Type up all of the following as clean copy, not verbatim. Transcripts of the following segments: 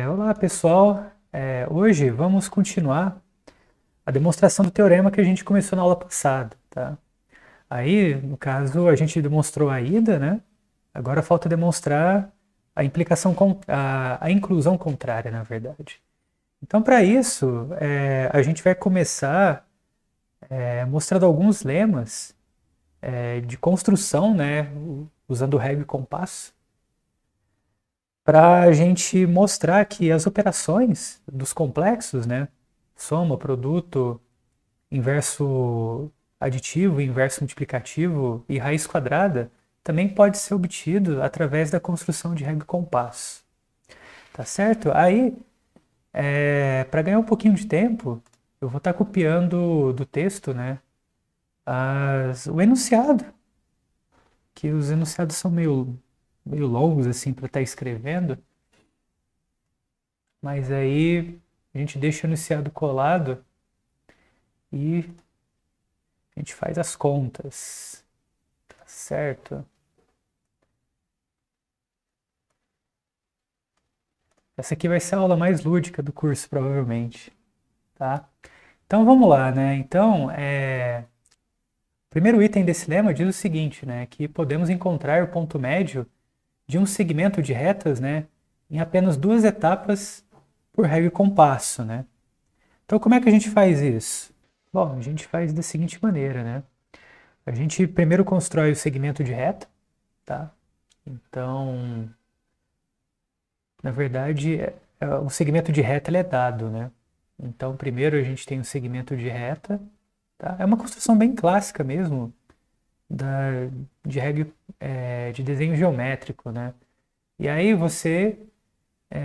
Olá pessoal, hoje vamos continuar a demonstração do teorema que a gente começou na aula passada, tá? Aí, no caso, a gente demonstrou a ida, né? Agora falta demonstrar a implicação, a inclusão contrária, na verdade. Então, para isso, a gente vai começar mostrando alguns lemas de construção, né? Usando régua e compasso, para a gente mostrar que as operações dos complexos, né, soma, produto, inverso aditivo, inverso multiplicativo e raiz quadrada, também pode ser obtido através da construção de régua e compasso. Tá certo? Aí, para ganhar um pouquinho de tempo, eu vou estar copiando do texto, né, o enunciado, que os enunciados são meio longos assim para estar escrevendo. Mas aí a gente deixa o enunciado colado e a gente faz as contas, tá certo? Essa aqui vai ser a aula mais lúdica do curso, provavelmente, tá? Então vamos lá, né? Então, o primeiro item desse lema diz o seguinte, né? Que podemos encontrar o ponto médio de um segmento de retas, né? Em apenas duas etapas por régua e compasso, né? Então como é que a gente faz isso? Bom, a gente faz da seguinte maneira, né? A gente primeiro constrói o segmento de reta, tá? Então, na verdade, o segmento de reta ele é dado, né? Então, primeiro a gente tem o segmento de reta, tá? É uma construção bem clássica mesmo da, de regra de desenho geométrico, né? E aí você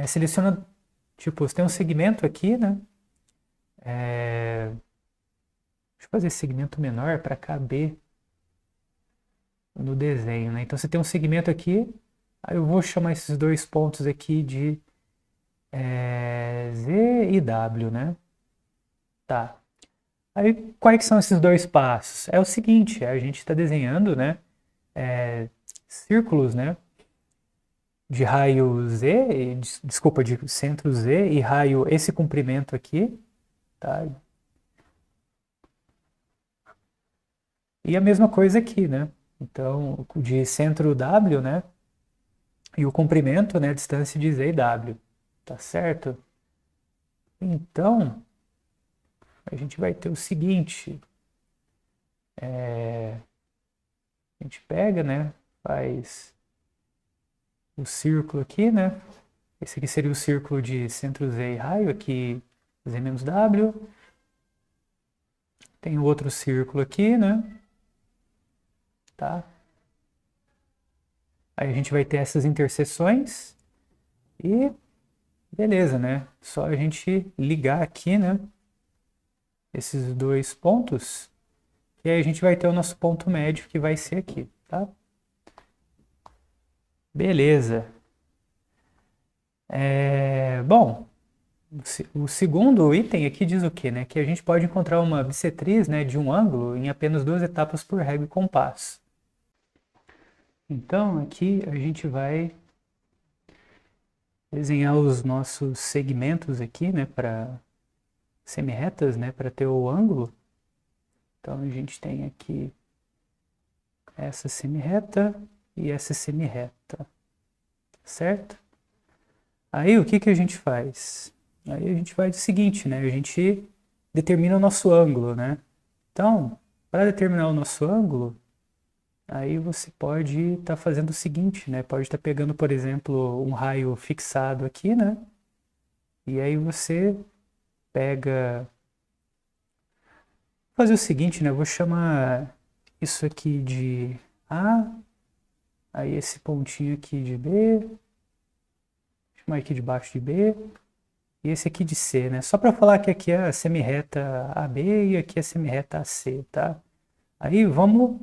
seleciona, tipo, você tem um segmento aqui, né? Deixa eu fazer esse segmento menor para caber no desenho, né? Então você tem um segmento aqui, aí eu vou chamar esses dois pontos aqui de Z e W, né? Tá. Aí quais são esses dois passos? É o seguinte, a gente está desenhando, né? Círculos, né? De raio Z, desculpa, de centro Z e raio esse comprimento aqui, tá? E a mesma coisa aqui, né? Então, de centro W, né? E o comprimento, né? A distância de Z e W, tá certo? Então, a gente vai ter o seguinte, a gente pega, né? Faz o círculo aqui, né? Esse aqui seria o círculo de centro Z e raio, aqui Z menos W. Tem o outro círculo aqui, né? Tá? Aí a gente vai ter essas interseções e beleza, né? Só a gente ligar aqui, né? Esses dois pontos e aí a gente vai ter o nosso ponto médio que vai ser aqui, tá? Beleza. Bom, o segundo item aqui diz o quê, né? Que a gente pode encontrar uma bissetriz, né, de um ângulo em apenas duas etapas por régua e compasso. Então, aqui a gente vai desenhar os nossos segmentos aqui, né, para semirretas, né, para ter o ângulo. Então, a gente tem aqui essa semirreta e essa semirreta, certo? Aí, o que que a gente faz? Aí a gente faz o seguinte, né, a gente determina o nosso ângulo, né? Então, para determinar o nosso ângulo, aí você pode estar fazendo o seguinte, né? Pode estar pegando, por exemplo, um raio fixado aqui, né? E aí você pega. Vou fazer o seguinte, né? Eu vou chamar isso aqui de A, aí esse pontinho aqui de B, vou chamar aqui de baixo de B, e esse aqui de C, né? Só para falar que aqui é a semirreta AB e aqui é a semirreta AC, tá? Aí vamos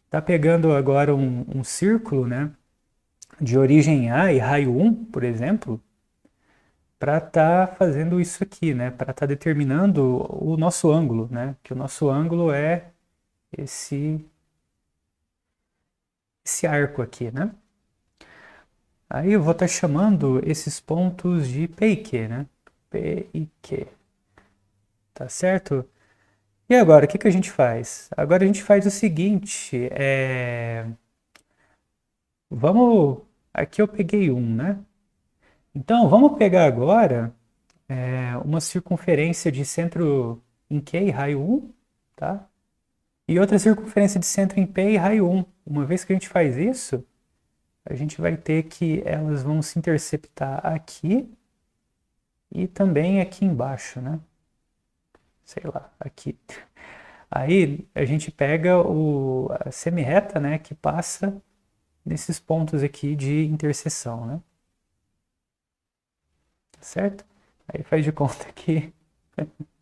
tá pegando agora um círculo, né? De origem A e raio 1, por exemplo, para estar fazendo isso aqui, né? Para estar determinando o nosso ângulo, né? Que o nosso ângulo é esse arco aqui, né? Aí eu vou estar chamando esses pontos de P e Q, né? P e Q. Tá certo? E agora, o que que a gente faz? Agora a gente faz o seguinte, vamos... Aqui eu peguei um, né? Então, vamos pegar agora uma circunferência de centro em Q e raio 1, tá? E outra circunferência de centro em P e raio 1. Uma vez que a gente faz isso, a gente vai ter que elas vão se interceptar aqui e também aqui embaixo, né? Sei lá, aqui. Aí a gente pega a semirreta, né, que passa nesses pontos aqui de interseção, né? Certo? Aí faz de conta que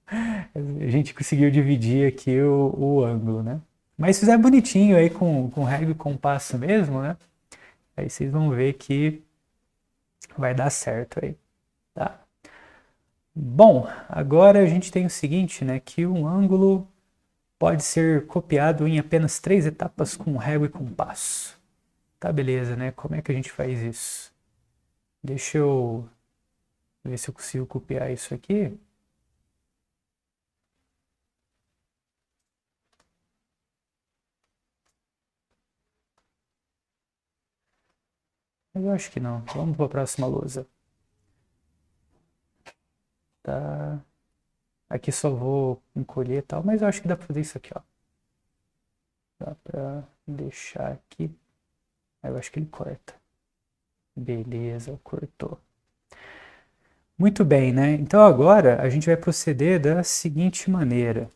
a gente conseguiu dividir aqui o ângulo, né? Mas se fizer bonitinho aí com régua e compasso mesmo, né? Aí vocês vão ver que vai dar certo aí, tá? Bom, agora a gente tem o seguinte, né? Que um ângulo pode ser copiado em apenas 3 etapas com régua e compasso. Tá, beleza, né? Como é que a gente faz isso? Deixa eu ver se eu consigo copiar isso aqui. Mas eu acho que não. Vamos para a próxima lousa. Tá. Aqui só vou encolher e tal, mas eu acho que dá para fazer isso aqui, ó. Dá para deixar aqui. Aí eu acho que ele corta. Beleza, cortou. Muito bem, né? Então agora a gente vai proceder da seguinte maneira.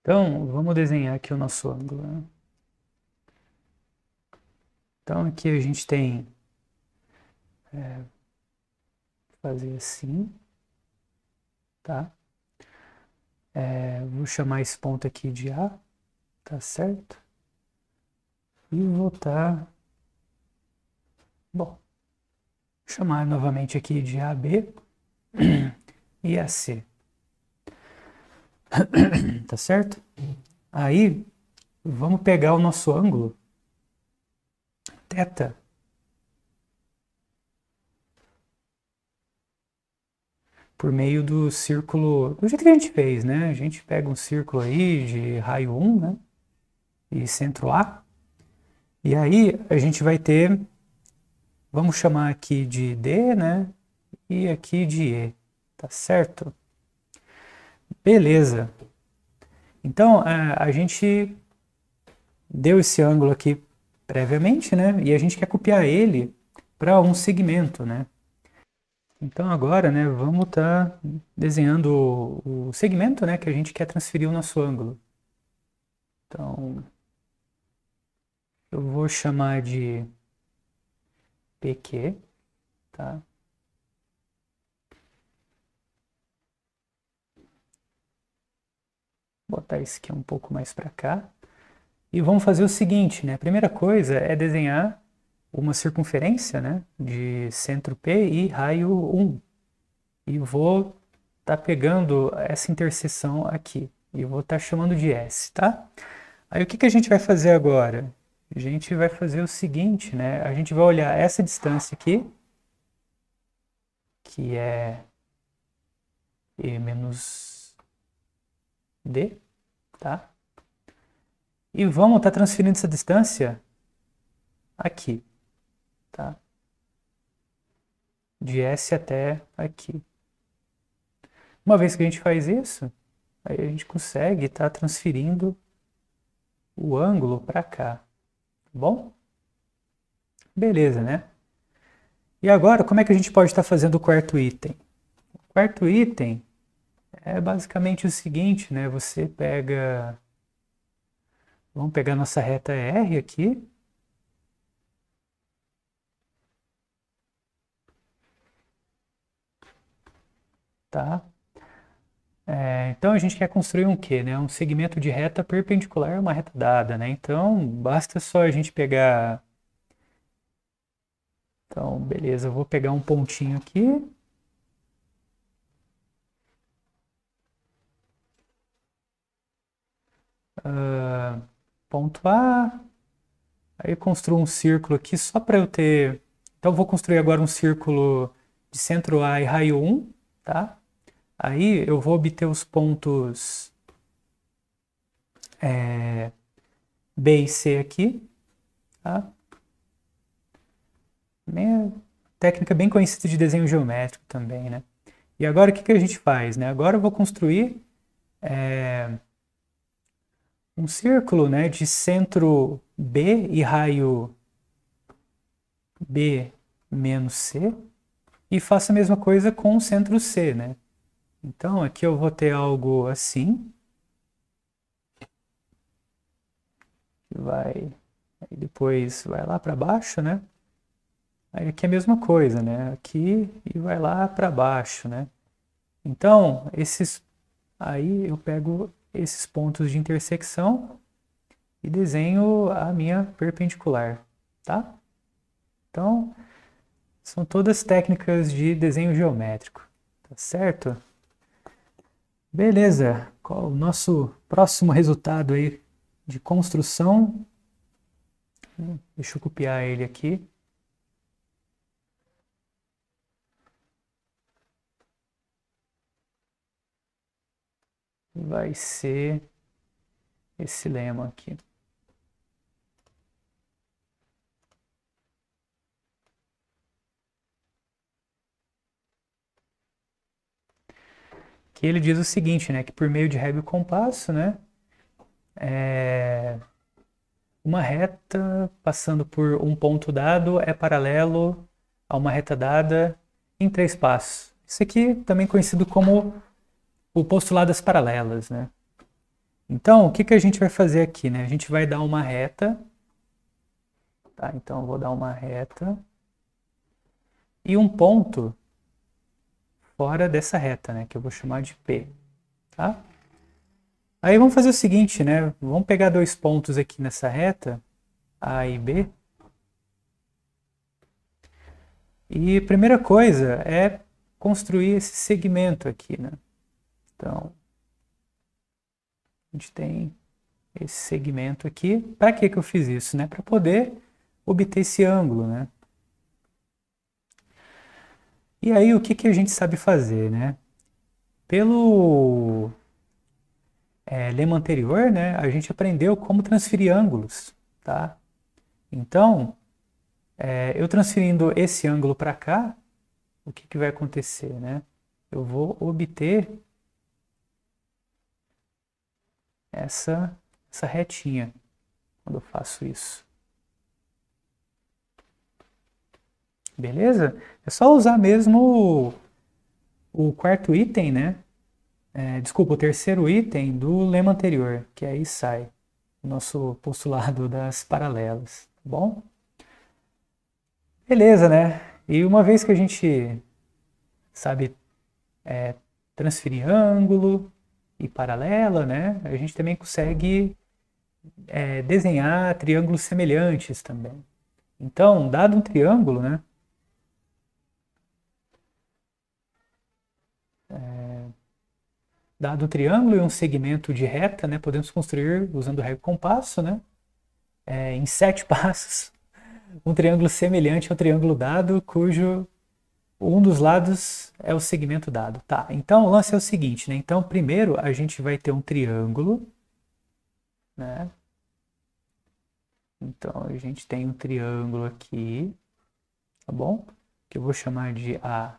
Então, vamos desenhar aqui o nosso ângulo, né? Então aqui a gente tem fazer assim, tá? Vou chamar esse ponto aqui de A, tá certo? E vou estar, bom, chamar novamente aqui de AB e AC, tá certo? Aí vamos pegar o nosso ângulo θ por meio do círculo, do jeito que a gente fez, né? A gente pega um círculo aí de raio 1, né? E centro A. E aí a gente vai ter, vamos chamar aqui de D, né? E aqui de E, tá certo? Beleza. Então a gente deu esse ângulo aqui previamente, né? E a gente quer copiar ele para um segmento, né? Então agora, né, vamos estar desenhando o segmento, né, que a gente quer transferir o nosso ângulo. Então, eu vou chamar de PQ, tá? Vou botar esse aqui um pouco mais para cá. E vamos fazer o seguinte, né? A primeira coisa é desenhar uma circunferência, né, de centro P e raio 1. E vou estar pegando essa interseção aqui. E vou estar chamando de S, tá? Aí o que que a gente vai fazer agora? A gente vai fazer o seguinte, né? A gente vai olhar essa distância aqui, que é E menos D, tá? E vamos estar transferindo essa distância aqui, tá? De S até aqui. Uma vez que a gente faz isso, aí a gente consegue estar transferindo o ângulo para cá, tá bom? Beleza, né? E agora, como é que a gente pode estar fazendo o quarto item? O quarto item é basicamente o seguinte, né? Você pega... Vamos pegar nossa reta R aqui. Tá? Então a gente quer construir um quê, né? Um segmento de reta perpendicular a uma reta dada, né? Então basta só a gente pegar... Então, beleza, eu vou pegar um pontinho aqui. Ponto A. Aí eu construo um círculo aqui só para eu ter... Então eu vou construir agora um círculo de centro A e raio 1, tá? Aí eu vou obter os pontos B e C aqui, tá? Técnica bem conhecida de desenho geométrico também, né? E agora o que a gente faz, né? Agora eu vou construir um círculo, né, de centro B e raio B menos C e faço a mesma coisa com o centro C, né? Então aqui eu vou ter algo assim, que vai, aí depois vai lá para baixo, né? Aí aqui é a mesma coisa, né? Aqui e vai lá para baixo, né? Então, aí eu pego esses pontos de intersecção e desenho a minha perpendicular, tá? Então, são todas técnicas de desenho geométrico, tá certo? Beleza, qual o nosso próximo resultado aí de construção? Deixa eu copiar ele aqui. Vai ser esse lema aqui. Que ele diz o seguinte, né, que por meio de régua e compasso, né, uma reta passando por um ponto dado é paralelo a uma reta dada em 3 passos. Isso aqui também conhecido como o postulado das paralelas, né? Então, o que a gente vai fazer aqui, né? A gente vai dar uma reta, tá? Então, eu vou dar uma reta e um ponto fora dessa reta, né? Que eu vou chamar de P, tá? Aí vamos fazer o seguinte, né? Vamos pegar 2 pontos aqui nessa reta, A e B. E a primeira coisa é construir esse segmento aqui, né? Então, a gente tem esse segmento aqui. Para que eu fiz isso, né? Para poder obter esse ângulo, né? E aí, o que a gente sabe fazer, né? Pelo lema anterior, né? A gente aprendeu como transferir ângulos, tá? Então, eu transferindo esse ângulo para cá, o que vai acontecer, né? Eu vou obter essa retinha quando eu faço isso. Beleza? É só usar mesmo o quarto item, né? Desculpa, o terceiro item do lema anterior, que aí sai o nosso postulado das paralelas, tá bom? Beleza, né? E uma vez que a gente sabe transferir ângulo e paralela, né? A gente também consegue desenhar triângulos semelhantes também. Então, dado um triângulo, né? Dado um triângulo e um segmento de reta, né? Podemos construir usando régua e compasso, né? Em 7 passos, um triângulo semelhante ao triângulo dado, cujo um dos lados é o segmento dado. Tá, então o lance é o seguinte, né? Então, primeiro a gente vai ter um triângulo, né? Então, a gente tem um triângulo aqui, tá bom? Que eu vou chamar de A,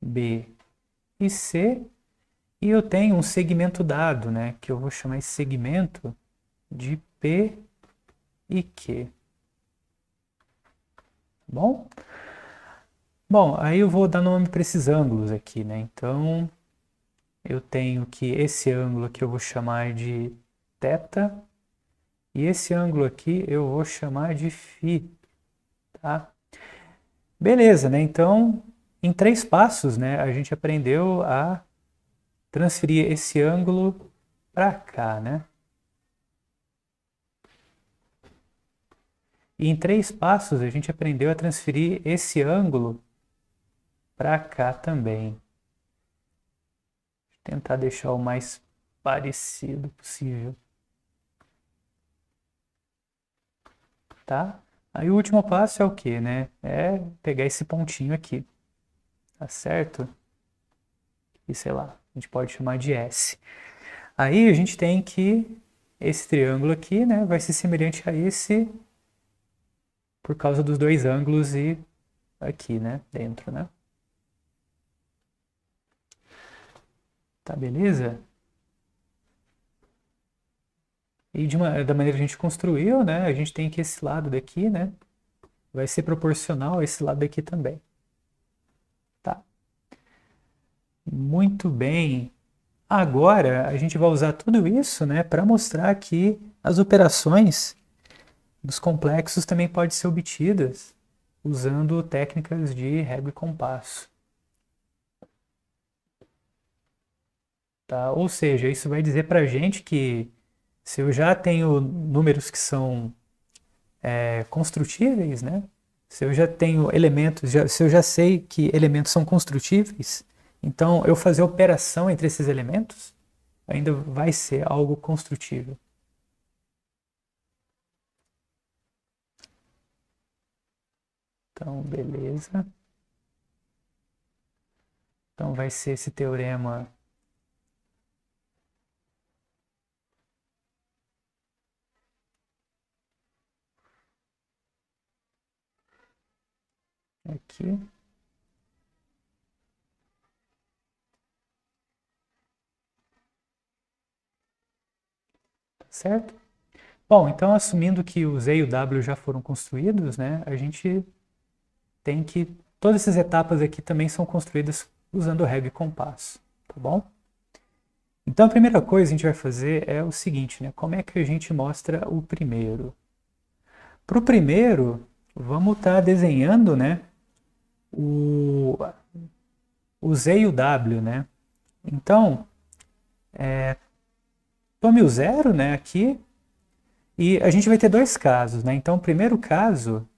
B e C. E eu tenho um segmento dado, né? Que eu vou chamar esse segmento de P e Q. Tá bom? Bom, aí eu vou dar nome para esses ângulos aqui, né? Então, eu tenho que esse ângulo aqui eu vou chamar de θ. E esse ângulo aqui eu vou chamar de φ, tá? Beleza, né? Então, em 3 passos, né, a gente aprendeu a transferir esse ângulo para cá, né? E em 3 passos a gente aprendeu a transferir esse ângulo para cá também. Vou tentar deixar o mais parecido possível. tá? Aí o último passo é o quê, né? É pegar esse pontinho aqui, tá certo? E sei lá, a gente pode chamar de S. Aí a gente tem que esse triângulo aqui, né, vai ser semelhante a esse por causa dos dois ângulos e aqui, né, dentro, né? Tá, beleza? E da maneira que a gente construiu, né, a gente tem que esse lado daqui, né, vai ser proporcional a esse lado daqui também. Tá? Muito bem. Agora a gente vai usar tudo isso, né, para mostrar que as operações dos complexos também podem ser obtidas usando técnicas de régua e compasso. Tá? Ou seja, isso vai dizer para a gente que se eu já tenho números que são construtíveis, né? Se eu já tenho elementos, se eu já sei que elementos são construtíveis, então eu fazer operação entre esses elementos ainda vai ser algo construtível. Então, beleza. Então vai ser esse teorema aqui. Certo? Bom, então assumindo que o Z e o W já foram construídos, né, a gente tem que todas essas etapas aqui também são construídas usando régua e compasso, tá bom? Então a primeira coisa que a gente vai fazer é o seguinte, né? Como é que a gente mostra o primeiro? Para o primeiro, vamos estar desenhando, né, o, o Z e o W, né? Então, tome o zero, né, aqui, e a gente vai ter dois casos, né? Então, o primeiro caso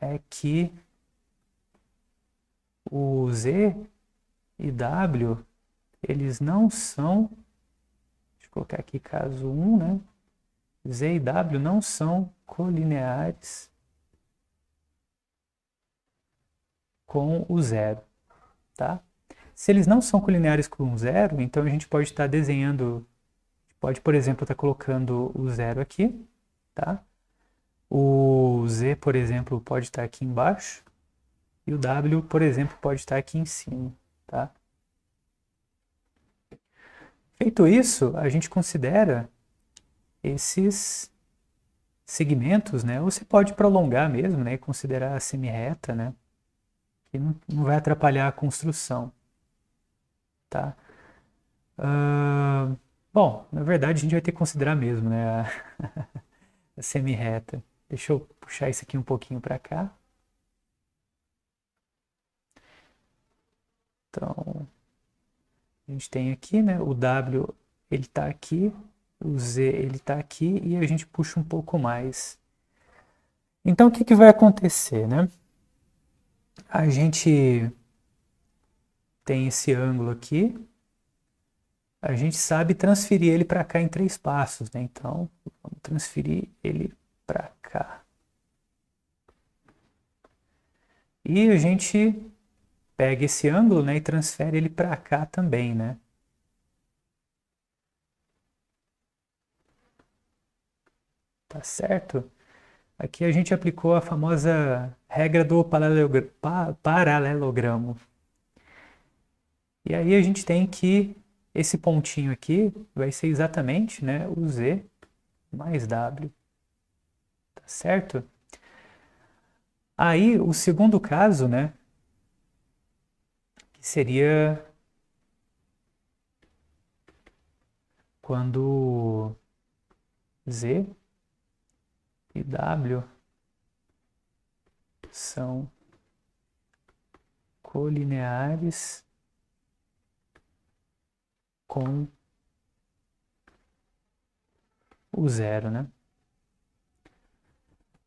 é que o Z e W, eles não são, deixa eu colocar aqui caso 1, né? Z e W não são colineares com o zero, tá? Se eles não são colineares com o zero, então a gente pode estar desenhando, pode, por exemplo, estar colocando o zero aqui, tá? O Z, por exemplo, pode estar aqui embaixo e o W, por exemplo, pode estar aqui em cima, tá? Feito isso, a gente considera esses segmentos, né? Ou você pode prolongar mesmo, né? E considerar a semi-reta, né? Que não vai atrapalhar a construção, tá? Bom, na verdade a gente vai ter que considerar mesmo, né? A semi-reta. Deixa eu puxar isso aqui um pouquinho para cá. Então, a gente tem aqui, né? O W ele está aqui, o Z ele está aqui e a gente puxa um pouco mais. Então, o que, que vai acontecer, né? A gente tem esse ângulo aqui, a gente sabe transferir ele para cá em três passos, né? Então, vamos transferir ele para cá. E a gente pega esse ângulo, né, e transfere ele para cá também, né? Tá certo? Aqui a gente aplicou a famosa regra do paralelogramo. E aí a gente tem que esse pontinho aqui vai ser exatamente, né, o Z mais W. Tá certo? Aí o segundo caso, né, que seria quando Z e W são colineares com o zero, né?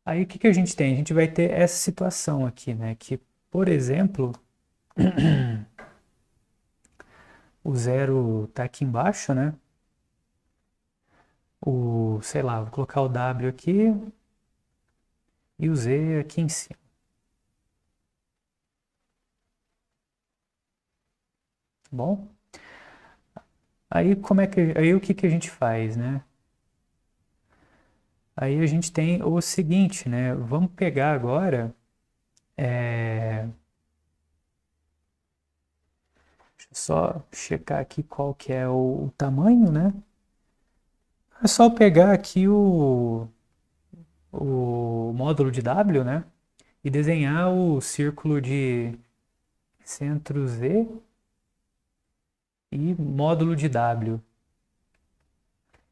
Aí o que, que a gente tem? A gente vai ter essa situação aqui, né? Que, por exemplo, o zero está aqui embaixo, né? Sei lá, vou colocar o W aqui. e o Z aqui em cima. Tá bom? Aí, aí o que que a gente faz, né? Aí a gente tem o seguinte, né? Vamos pegar agora... Deixa eu só checar aqui qual que é o tamanho, né? É só pegar aqui o módulo de W, né? E desenhar o círculo de centro Z e módulo de W.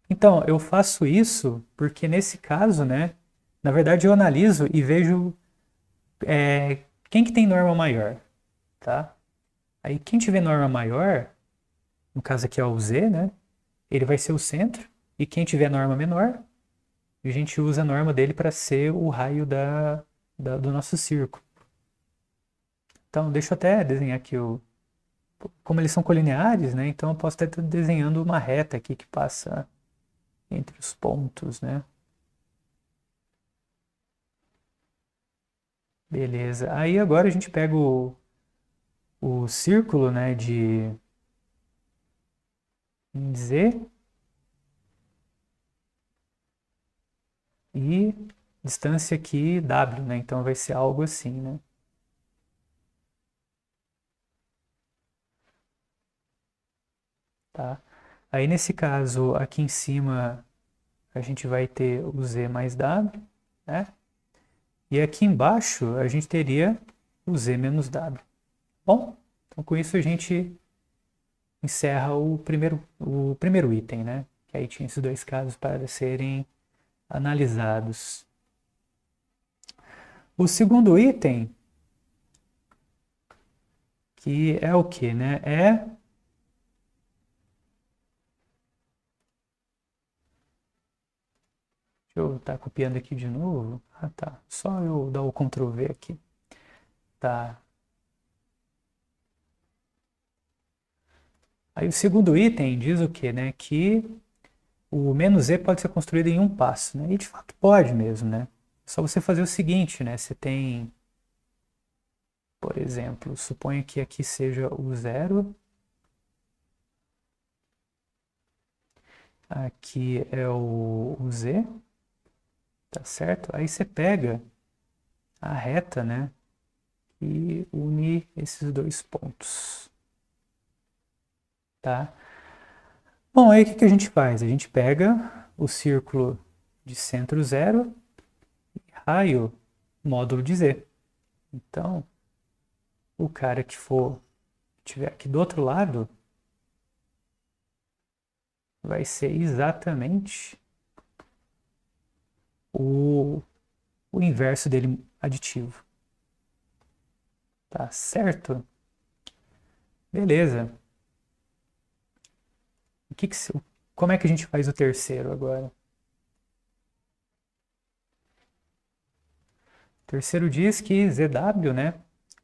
Então, eu faço isso porque nesse caso, né? Na verdade, eu analiso e vejo quem que tem norma maior, tá? Aí, quem tiver norma maior, no caso aqui é o Z, né? Ele vai ser o centro. E quem tiver norma menor, a gente usa a norma dele para ser o raio do nosso círculo. Então, deixa eu até desenhar aqui como eles são colineares, né? Então eu posso até estar desenhando uma reta aqui que passa entre os pontos, né? Beleza. Aí agora a gente pega o círculo, né, de Z e distância aqui W, né? Então vai ser algo assim, né? Tá? Aí nesse caso, aqui em cima a gente vai ter o Z mais W, né? E aqui embaixo a gente teria o Z menos W. Bom, então com isso a gente encerra o primeiro item, né? Que aí tinha esses dois casos para serem analisados. O segundo item, que é o que, né? Deixa eu estar copiando aqui de novo. Ah, tá. Só eu dar o Ctrl V aqui. Tá. Aí o segundo item diz o que, né? Que o menos Z pode ser construído em um passo, né? E de fato pode mesmo, né? É só você fazer o seguinte, né? Você tem, por exemplo, suponha que aqui seja o zero. Aqui é o Z, tá certo? Aí você pega a reta, né? E une esses dois pontos, tá? Bom, aí o que que a gente faz? A gente pega o círculo de centro zero e raio módulo de Z. Então, o cara que tiver aqui do outro lado vai ser exatamente o inverso dele aditivo. Tá certo? Beleza. Como é que a gente faz o terceiro agora? O terceiro diz que ZW, né?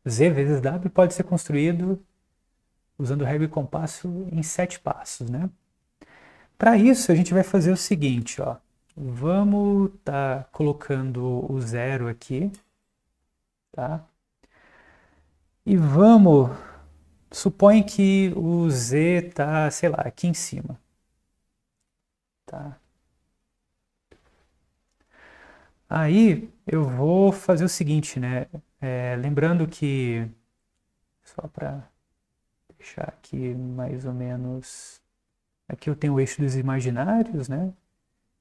Z vezes W pode ser construído usando régua e compasso em 7 passos, né? Para isso, a gente vai fazer o seguinte, ó. Vamos estar colocando o zero aqui, tá? E supõe que o Z tá, sei lá, aqui em cima, tá? Aí eu vou fazer o seguinte, né? Lembrando que, só para deixar aqui mais ou menos, aqui eu tenho o eixo dos imaginários, né?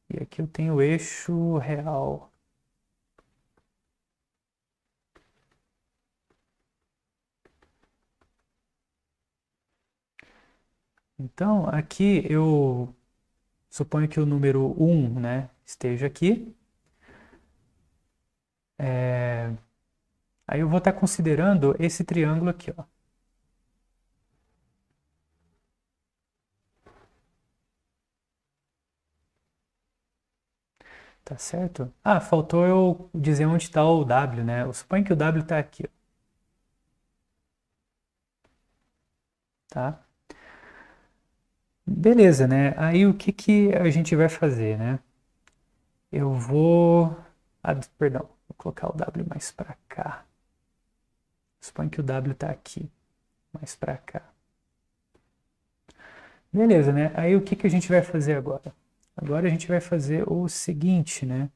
E aqui eu tenho o eixo real. Então, aqui eu suponho que o número 1, né, esteja aqui. Aí eu vou estar considerando esse triângulo aqui, ó. Tá certo? Ah, faltou eu dizer onde está o W, né? Eu suponho que o W está aqui, ó, tá? Beleza, né? Aí o que que a gente vai fazer, né? Eu vou... Ah, perdão. colocar o W mais para cá. Suponho que o W está aqui, mais para cá. Beleza, né? Aí o que que a gente vai fazer agora? Agora a gente vai fazer o seguinte, né?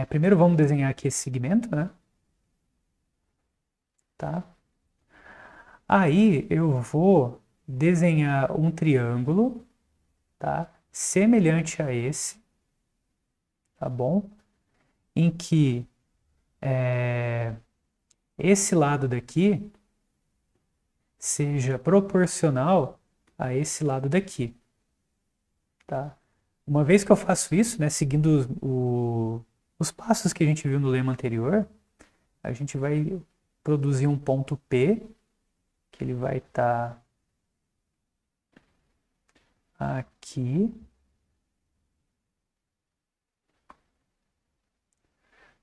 Primeiro vamos desenhar aqui esse segmento, né? Tá? Aí eu vou desenhar um triângulo, tá? Semelhante a esse, tá bom? Em que esse lado daqui seja proporcional a esse lado daqui, tá? Uma vez que eu faço isso, né, seguindo os passos que a gente viu no lema anterior, a gente vai produzir um ponto P, que ele vai estar aqui.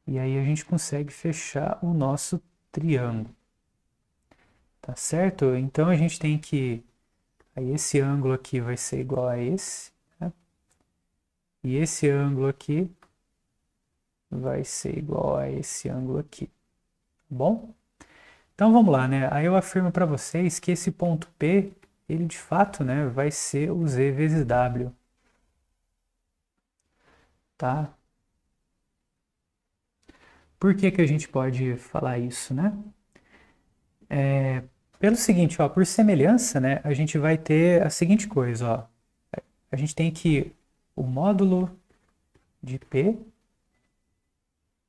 E aí a gente consegue fechar o nosso triângulo. Tá certo? Então a gente tem que... Aí esse ângulo aqui vai ser igual a esse, né? E esse ângulo aqui vai ser igual a esse ângulo aqui. Tá bom? Então vamos lá, né? Aí eu afirmo para vocês que esse ponto P, ele de fato, né, vai ser o Z vezes W. Tá? Por que que a gente pode falar isso, né? Pelo seguinte, ó, por semelhança, né, a gente vai ter a seguinte coisa, ó. A gente tem que o módulo de P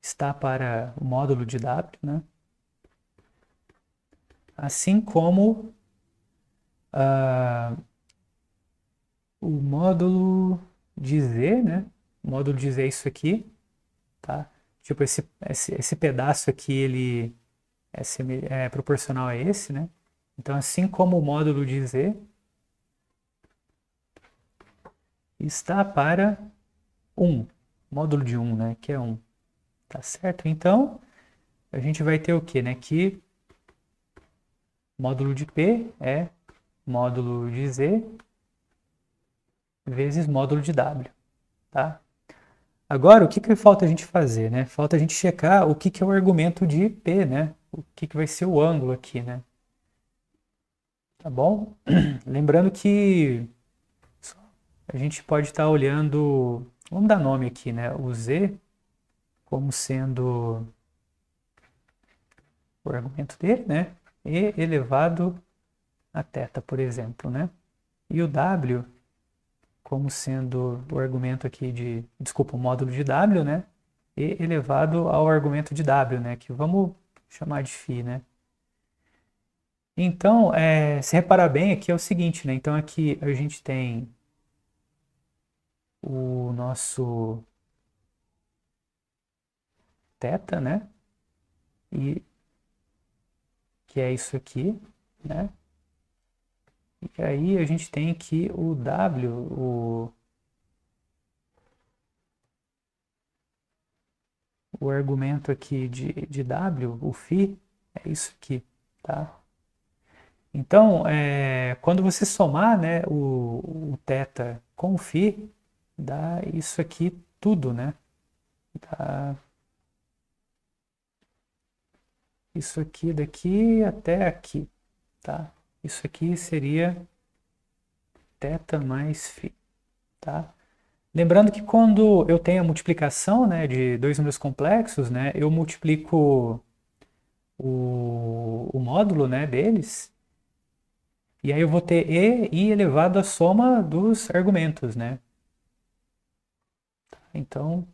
está para o módulo de W, né? Assim como o módulo de Z, né? O módulo de Z é isso aqui, tá? Tipo, esse pedaço aqui, ele é proporcional a esse, né? Então, assim como o módulo de Z está para 1, módulo de 1, né? Que é 1, tá certo? Então, a gente vai ter o quê, né? Que módulo de P é módulo de Z vezes módulo de W, tá? Agora, o que que falta a gente fazer, né? Falta a gente checar o que que é o argumento de P, né? O que que vai ser o ângulo aqui, né? Tá bom? Lembrando que a gente pode estar olhando, vamos dar nome aqui, né? O Z como sendo o argumento dele, né? E elevado a θ, por exemplo, né? E o W como sendo o argumento aqui de, desculpa, o módulo de W, né? E elevado ao argumento de W, né? Que vamos chamar de φ, né? Então, se reparar bem, aqui é o seguinte, né? Então aqui a gente tem o nosso θ, né? E que é isso aqui, né? E aí a gente tem aqui o W, o argumento aqui de W, o φ, é isso aqui, tá? Então, quando você somar, né, o θ com o φ, dá isso aqui tudo, né? Dá isso aqui daqui até aqui, tá? Isso aqui seria θ mais φ, tá? Lembrando que quando eu tenho a multiplicação, né, de dois números complexos, né, eu multiplico o módulo, né, deles, e aí eu vou ter e elevado à soma dos argumentos, né? Então,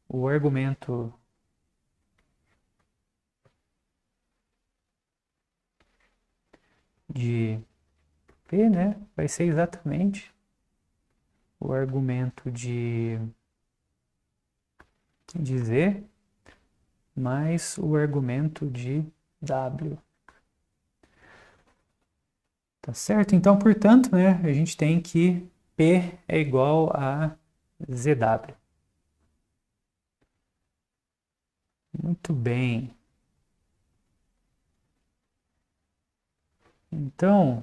o argumento de P, né, vai ser exatamente o argumento de Z mais o argumento de W. Tá certo? Então, portanto, né, a gente tem que P é igual a ZW. Muito bem. Então,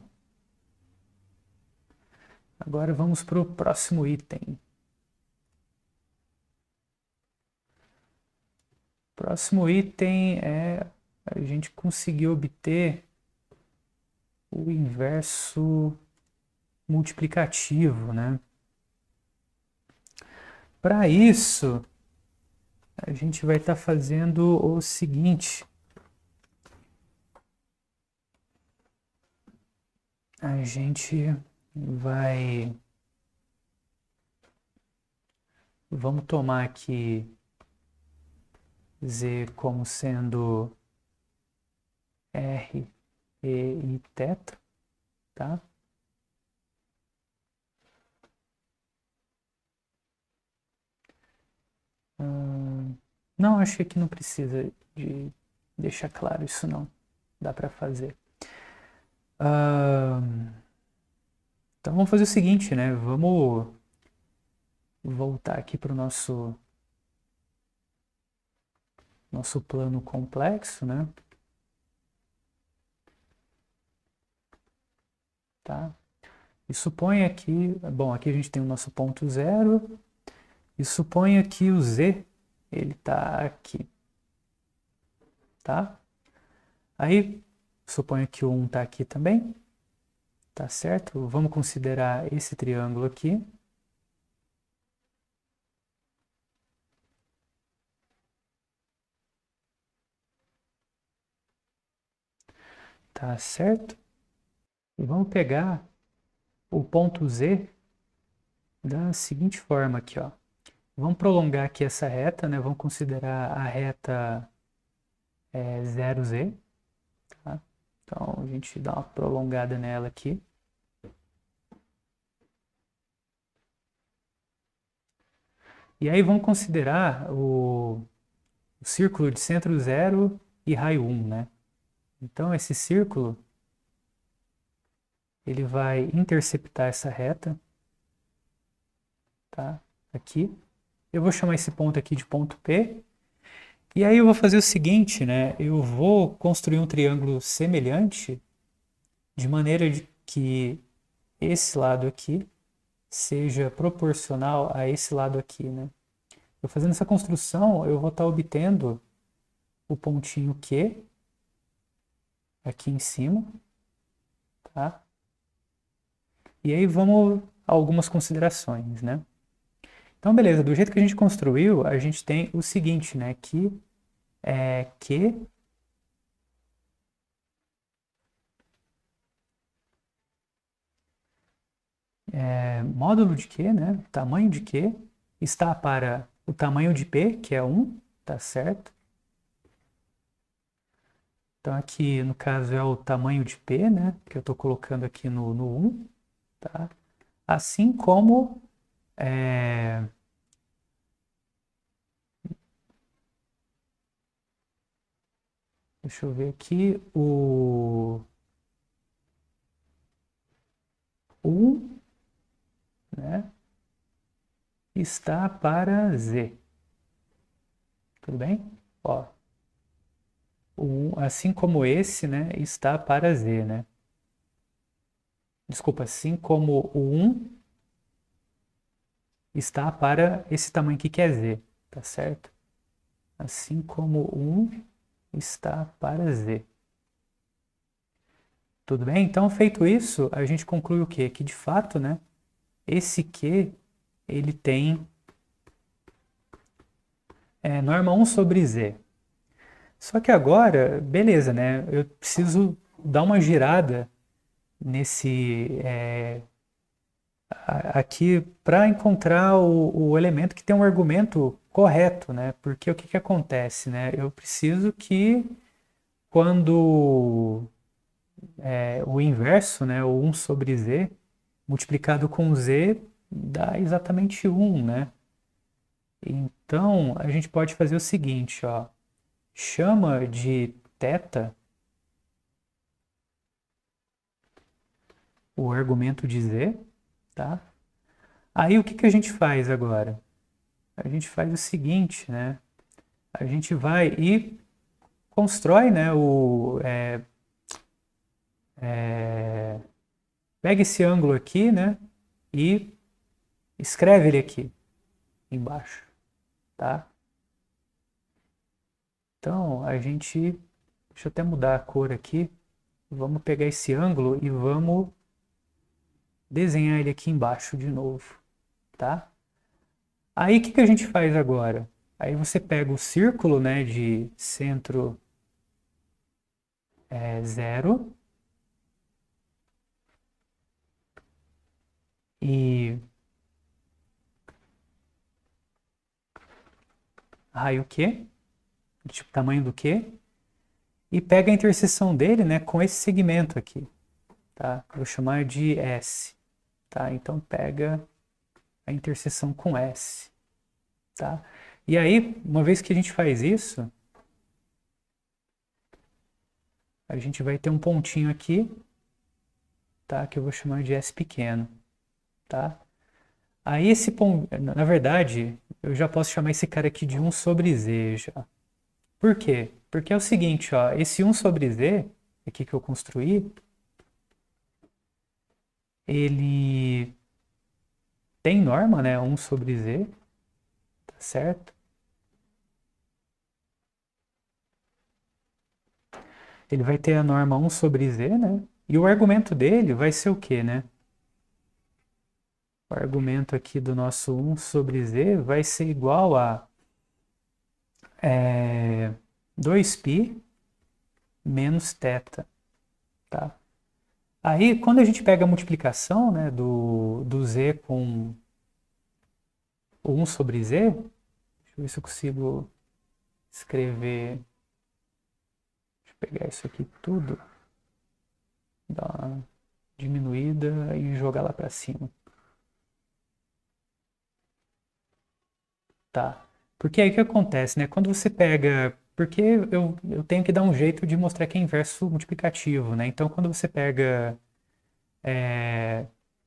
agora vamos para o próximo item. Próximo item é a gente conseguir obter o inverso multiplicativo, né? Para isso, a gente vai estar fazendo o seguinte. A gente vai... Vamos tomar aqui Z como sendo R, E e θ, tá? Não, acho que aqui não precisa de deixar claro isso não. Dá para fazer. Então vamos fazer o seguinte, né? Vamos voltar aqui para o nosso plano complexo, né? Tá? E suponha que, bom, aqui a gente tem o nosso ponto zero, e suponha que o Z, ele está aqui, tá? Aí, suponha que o 1 está aqui também, tá certo? Vamos considerar esse triângulo aqui. Tá certo? E vamos pegar o ponto Z da seguinte forma aqui, ó. Vamos prolongar aqui essa reta, né? Vamos considerar a reta 0Z, tá? Então a gente dá uma prolongada nela aqui. E aí vamos considerar o círculo de centro 0 e raio 1, né? Então esse círculo ele vai interceptar essa reta, tá? Aqui. Eu vou chamar esse ponto aqui de ponto P. E aí eu vou fazer o seguinte, né? Eu vou construir um triângulo semelhante de maneira de que esse lado aqui seja proporcional a esse lado aqui, né? Eu fazendo essa construção, eu vou estar obtendo o pontinho Q aqui em cima, tá? E aí vamos a algumas considerações, né? Então, beleza, do jeito que a gente construiu, a gente tem o seguinte, né? Que é Q módulo de Q, né? Tamanho de Q está para o tamanho de P, que é 1, tá certo? Então aqui, no caso, é o tamanho de P, né? Que eu estou colocando aqui no 1, tá? Assim como deixa eu ver aqui, o 1, né? Está para Z. Tudo bem? Ó, assim como esse, né, está para Z, né? Desculpa, assim como o 1 está para esse tamanho aqui que é Z, tá certo? Assim como o 1 está para Z. Tudo bem? Então, feito isso, a gente conclui o quê? Que de fato, né, esse Q, ele tem norma 1 sobre Z. Só que agora, beleza, né? Eu preciso dar uma girada nesse aqui para encontrar o elemento que tem um argumento correto, né? Porque o que que acontece, né? Eu preciso que quando o inverso, né, o 1 sobre z multiplicado com z dá exatamente 1, né? Então a gente pode fazer o seguinte, ó, chama de θ o argumento de z, tá? Aí o que que a gente faz agora? A gente faz o seguinte, né? A gente vai e constrói, né, pega esse ângulo aqui, né, e escreve ele aqui embaixo, tá? Então, deixa eu até mudar a cor aqui. Vamos pegar esse ângulo e vamos desenhar ele aqui embaixo de novo, tá? Aí, o que a gente faz agora? Aí você pega o círculo, né, de centro 0 e raio Q, tipo tamanho do Q, e pega a interseção dele, né, com esse segmento aqui, tá? Eu vou chamar de S, tá? Então pega a interseção com S, tá? E aí, uma vez que a gente faz isso, a gente vai ter um pontinho aqui, tá? Que eu vou chamar de S pequeno, tá? Aí esse ponto, na verdade, eu já posso chamar esse cara aqui de 1 sobre Z já. Por quê? Porque é o seguinte, ó, esse 1 sobre Z, aqui que eu construí, ele tem norma, né, 1 sobre Z, tá certo? Ele vai ter a norma 1 sobre Z, né? E o argumento dele vai ser o quê, né? O argumento aqui do nosso 1 sobre Z vai ser igual a 2π menos θ, tá? Aí, quando a gente pega a multiplicação, né, do Z com o 1 sobre Z, deixa eu ver se eu consigo escrever, deixa eu pegar isso aqui tudo, dar uma diminuída e jogar lá para cima. Tá. Porque aí o que acontece, né? Quando você pega. Porque eu tenho que dar um jeito de mostrar que é inverso multiplicativo, né? Então, quando você pega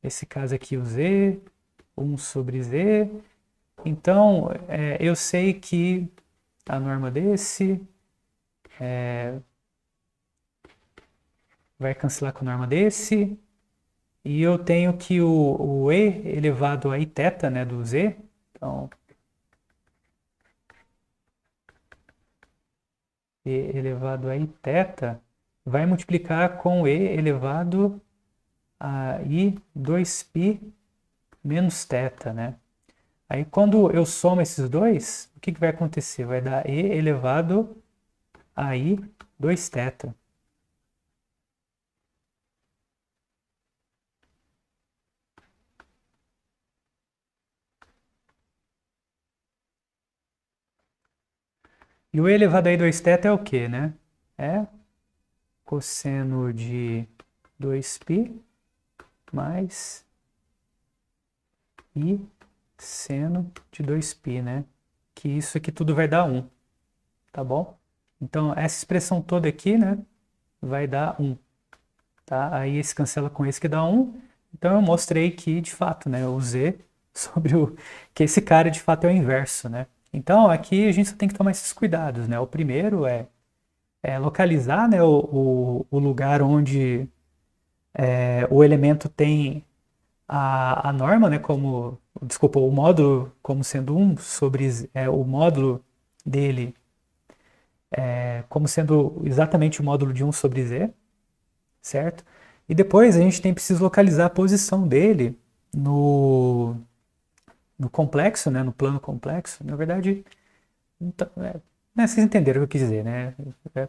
esse caso aqui, o Z, 1 sobre Z, então eu sei que a norma desse vai cancelar com a norma desse, e eu tenho que o E elevado a iθ, né, do Z, então E elevado a iθ vai multiplicar com E elevado a I 2π menos θ, né? Aí quando eu somo esses dois, o que vai acontecer? Vai dar E elevado a I 2θ. E o E elevado a I 2θ é o quê, né? É cosseno de 2π mais I seno de 2π, né? Que isso aqui tudo vai dar 1, tá bom? Então, essa expressão toda aqui, né, vai dar 1, tá? Aí esse cancela com esse que dá 1. Então, eu mostrei que, de fato, né, o Z sobre que esse cara, de fato, é o inverso, né? Então, aqui a gente só tem que tomar esses cuidados, né? O primeiro é localizar, né, o lugar onde o elemento tem a norma, né, como, desculpa, o módulo como sendo 1 sobre o módulo dele como sendo exatamente o módulo de 1 sobre Z, certo? E depois a gente precisa localizar a posição dele no complexo, né, no plano complexo. Na verdade, então, vocês entenderam o que eu quis dizer, né?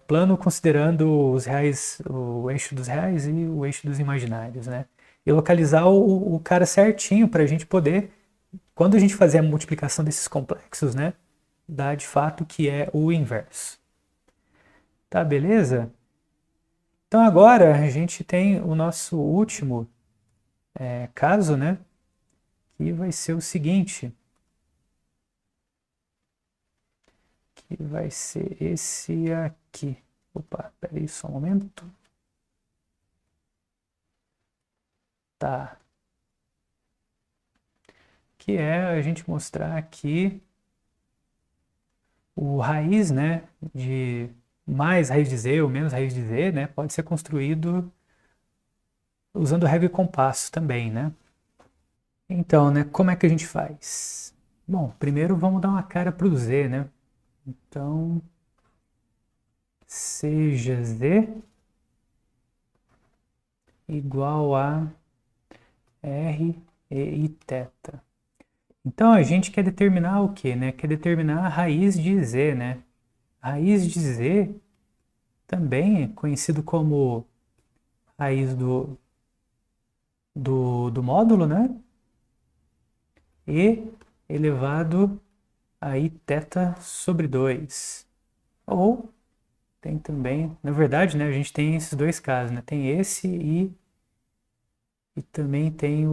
Plano considerando os reais, o eixo dos reais e o eixo dos imaginários, né? E localizar o cara certinho para a gente poder, quando a gente fazer a multiplicação desses complexos, né, dar de fato que é o inverso. Tá, beleza? Então agora a gente tem o nosso último caso, né? Que vai ser o seguinte. Que vai ser esse aqui. Opa, peraí só um momento. Tá. Que é a gente mostrar aqui o raiz, né? De mais raiz de Z ou menos raiz de Z, né? Pode ser construído usando régua e compasso também, né? Então, né, como é que a gente faz? Bom, primeiro vamos dar uma cara para o Z, né? Então, seja z igual a r e i θ. Então a gente quer determinar o que, né? Quer determinar a raiz de z, né? A raiz de z também é conhecido como raiz do módulo, né? E elevado a i θ sobre 2. Ou tem também, na verdade, né, a gente tem esses dois casos, né? Tem esse e também tem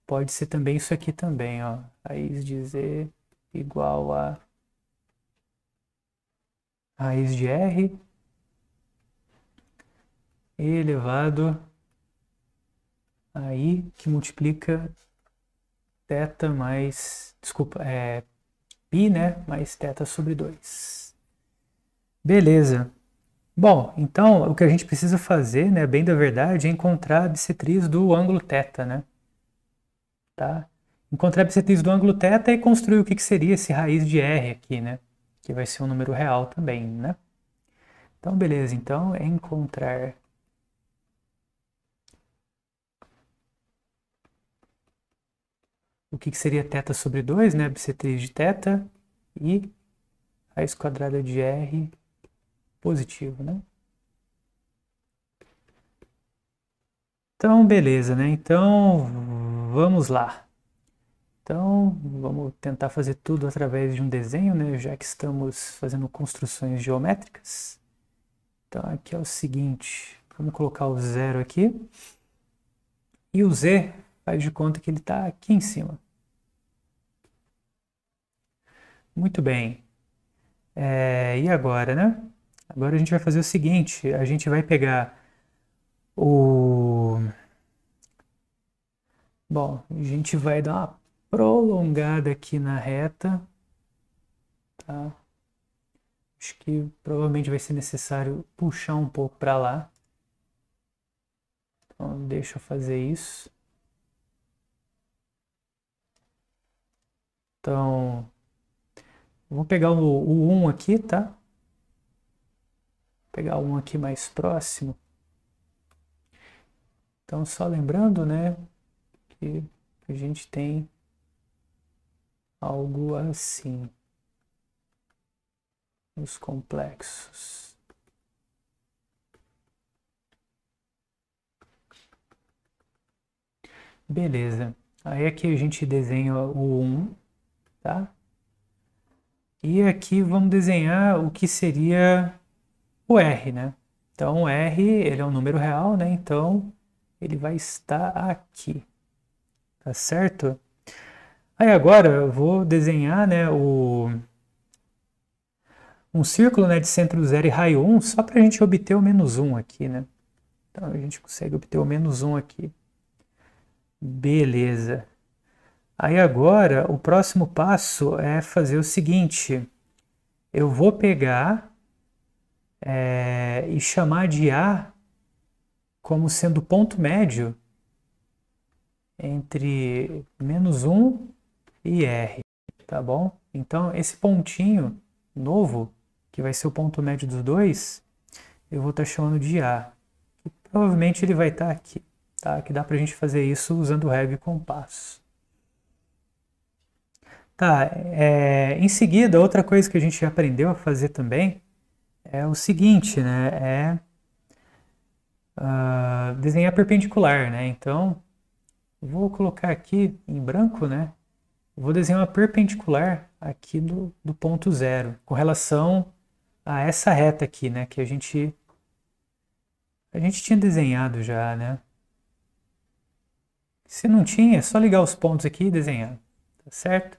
pode ser também isso aqui também, ó. Raiz de z igual a raiz de r elevado a i que multiplica θ mais, desculpa, π, né, mais θ sobre 2. Beleza. Bom, então o que a gente precisa fazer, né, bem da verdade, é encontrar a bissetriz do ângulo θ, né? Tá? Encontrar a bissetriz do ângulo θ e construir o que seria esse raiz de r aqui, né? Que vai ser um número real também, né? Então, beleza. Então, é encontrar o que seria θ sobre 2, né? A bissetriz de θ e raiz quadrada de r positivo, né? Então, beleza, né? Então, vamos lá. Então, vamos tentar fazer tudo através de um desenho, né? Já que estamos fazendo construções geométricas. Então, aqui é o seguinte, vamos colocar o zero aqui. E o z faz de conta que ele está aqui em cima. Muito bem. E agora, né? Agora a gente vai fazer o seguinte, a gente vai pegar Bom, a gente vai dar uma prolongada aqui na reta, tá? Acho que provavelmente vai ser necessário puxar um pouco para lá. Então, deixa eu fazer isso. Então, vou pegar o 1 aqui, tá? Vou pegar o 1 aqui mais próximo. Então, só lembrando, né, que a gente tem algo assim nos complexos. Beleza. Aí aqui a gente desenha o 1, tá? E aqui vamos desenhar o que seria o R, né? Então o R, ele é um número real, né? Então ele vai estar aqui, tá certo? Aí agora eu vou desenhar, né, um círculo, né, de centro 0 e raio 1, só para a gente obter o menos 1 aqui, né? Então a gente consegue obter o menos 1 aqui. Beleza. Aí agora o próximo passo é fazer o seguinte. Eu vou pegar e chamar de A como sendo o ponto médio entre menos 1 e R, tá bom? Então esse pontinho novo, que vai ser o ponto médio dos dois, eu vou estar chamando de A. E provavelmente ele vai estar aqui, tá? Que dá pra gente fazer isso usando régua e compasso. Tá, em seguida, outra coisa que a gente aprendeu a fazer também é o seguinte, né? Desenhar perpendicular, né? Então, vou colocar aqui em branco, né? Vou desenhar uma perpendicular aqui do ponto zero, com relação a essa reta aqui, né? Que a gente tinha desenhado já, né? Se não tinha, é só ligar os pontos aqui e desenhar, tá certo?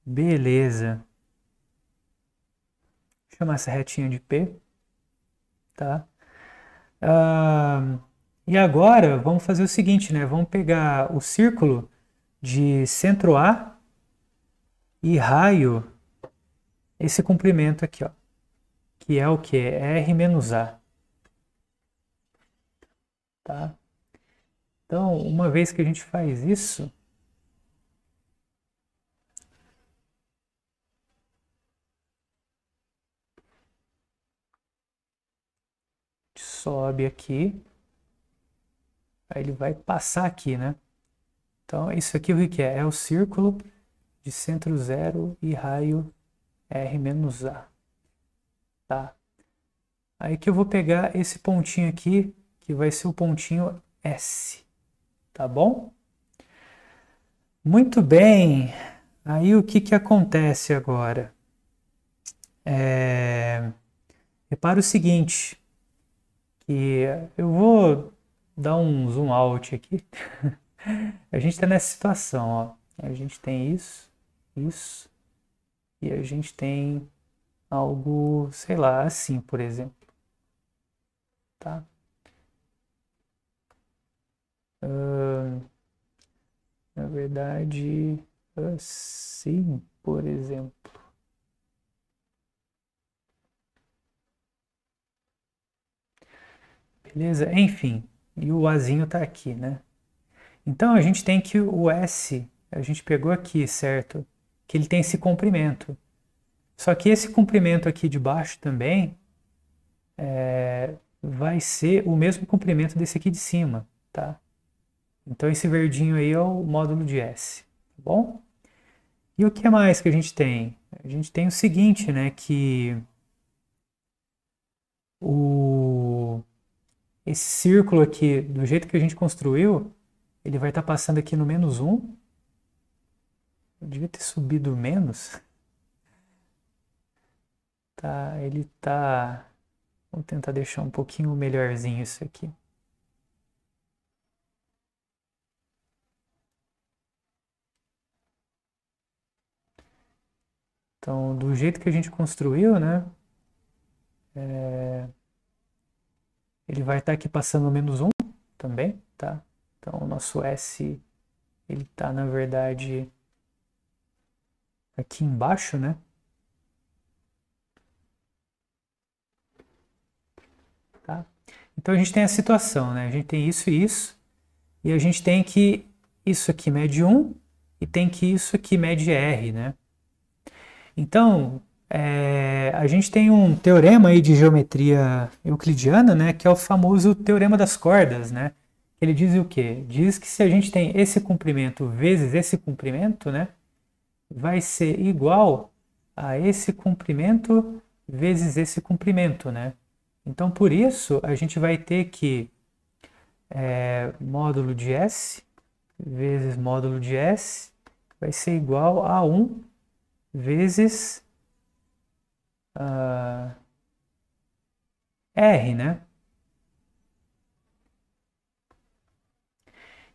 Beleza. Vou chamar essa retinha de P, tá? E agora vamos fazer o seguinte, né? Vamos pegar o círculo de centro A e raio esse comprimento aqui, ó, que é o que? R menos A, tá? Então, uma vez que a gente faz isso, sobe aqui, aí ele vai passar aqui, né? Então, isso aqui o que é? É o círculo de centro zero e raio R menos A. Tá? Aí que eu vou pegar esse pontinho aqui, que vai ser o pontinho S. Tá bom? Muito bem. Aí o que acontece agora? Repara o seguinte, que eu vou dar um zoom out aqui. A gente está nessa situação, ó. A gente tem isso, isso, e a gente tem algo, sei lá, assim, por exemplo. Tá? Na verdade, assim, por exemplo. Beleza? Enfim, e o Azinho tá aqui, né? Então a gente tem que o S, a gente pegou aqui, certo? Que ele tem esse comprimento. Só que esse comprimento aqui de baixo também vai ser o mesmo comprimento desse aqui de cima, tá? Então esse verdinho aí é o módulo de S, tá bom? E o que mais que a gente tem? A gente tem o seguinte, né, que esse círculo aqui, do jeito que a gente construiu, ele vai estar passando aqui no menos 1. Eu devia ter subido menos. Tá, ele tá... Vou tentar deixar um pouquinho melhorzinho isso aqui. Então, do jeito que a gente construiu, né? Ele vai estar aqui passando no menos 1 também, tá? Então, o nosso S, ele tá, na verdade, aqui embaixo, né? Tá? Então, a gente tem a situação, né? A gente tem isso e isso, e a gente tem que isso aqui mede 1 e tem que isso aqui mede R, né? Então, a gente tem um teorema aí de geometria euclidiana, né, que é o famoso teorema das cordas, né? Ele diz o quê? Diz que se a gente tem esse comprimento vezes esse comprimento, né, vai ser igual a esse comprimento vezes esse comprimento, né? Então, por isso, a gente vai ter que módulo de S vezes módulo de S vai ser igual a 1 vezes R, né?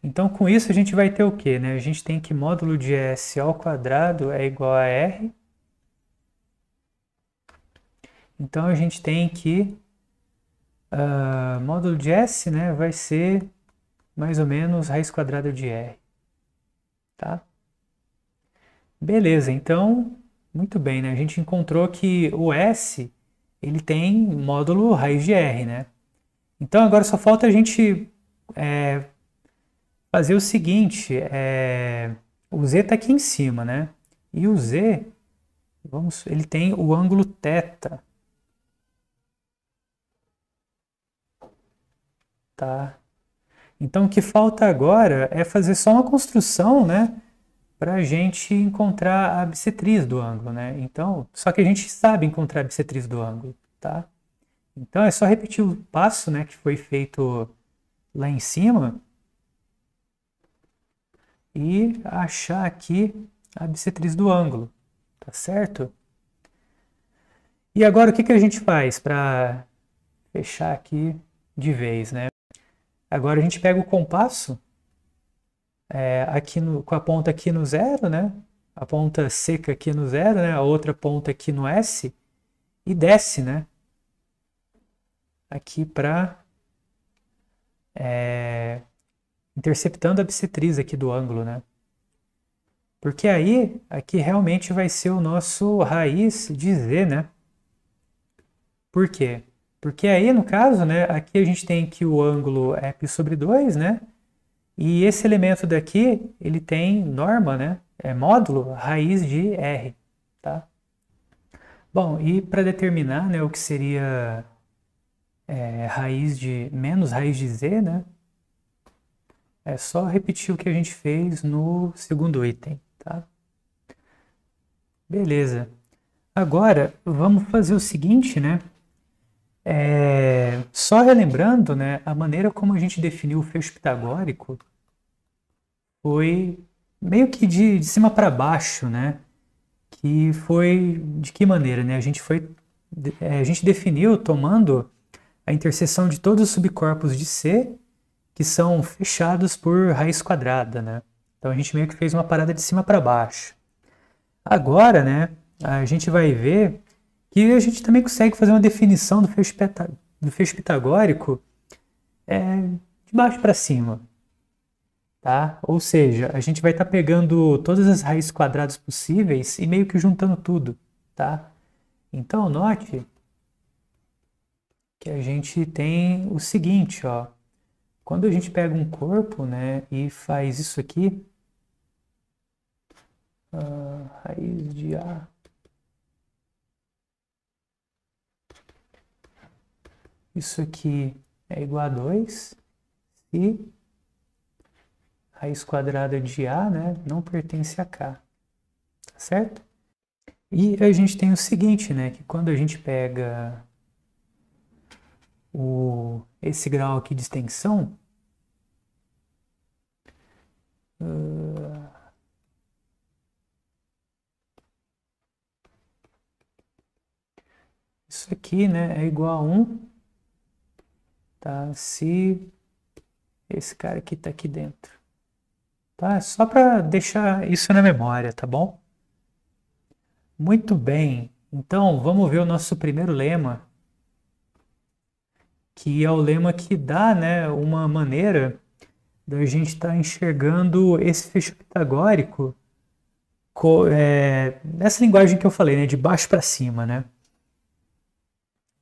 Então, com isso, a gente vai ter o quê, né? A gente tem que módulo de S ao quadrado é igual a R. Então, a gente tem que módulo de S, né, vai ser mais ou menos raiz quadrada de R. Tá? Beleza, então, muito bem, né? A gente encontrou que o S, ele tem módulo raiz de R, né? Então, agora só falta a gente fazer o seguinte, o Z está aqui em cima, né? E o Z, ele tem o ângulo θ. Tá? Então o que falta agora é fazer só uma construção, né? Para a gente encontrar a bissetriz do ângulo, né? Então, só que a gente sabe encontrar a bissetriz do ângulo, tá? Então é só repetir o passo, né, que foi feito lá em cima e achar aqui a bissetriz do ângulo, tá certo? E agora o que a gente faz para fechar aqui de vez, né? Agora a gente pega o compasso aqui com a ponta aqui no zero, né? A ponta seca aqui no zero, né? A outra ponta aqui no S e desce, né? Aqui para interceptando a bissetriz aqui do ângulo, né? Porque aí, aqui realmente vai ser o nosso raiz de Z, né? Por quê? Porque aí, no caso, né, aqui a gente tem que o ângulo é π sobre 2, né? E esse elemento daqui, ele tem norma, né? É módulo raiz de R, tá? Bom, e para determinar, né, o que seria menos raiz de z, né? É só repetir o que a gente fez no segundo item, tá? Beleza. Agora, vamos fazer o seguinte, né? Só relembrando, né, a maneira como a gente definiu o fecho pitagórico foi meio que de cima para baixo, né? Que foi de que maneira, né? A gente definiu tomando a interseção de todos os subcorpos de C que são fechados por raiz quadrada, né? Então a gente meio que fez uma parada de cima para baixo. Agora, né, a gente vai ver que a gente também consegue fazer uma definição do fecho pitagórico de baixo para cima, tá? Ou seja, a gente vai estar pegando todas as raízes quadradas possíveis e meio que juntando tudo, tá? Então, note que a gente tem o seguinte, ó. Quando a gente pega um corpo, né, e faz isso aqui, raiz de A. Isso aqui é igual a 2 se raiz quadrada de A, né, não pertence a K, tá certo? E a gente tem o seguinte, né, que quando a gente pega esse grau aqui de extensão, isso aqui, né, é igual a 1, tá? Se esse cara aqui tá aqui dentro, tá? Só para deixar isso na memória, tá bom? Muito bem. Então, vamos ver o nosso primeiro lema, que é o lema que dá, né, uma maneira da gente estar enxergando esse fecho pitagórico nessa linguagem que eu falei, né, de baixo para cima, né?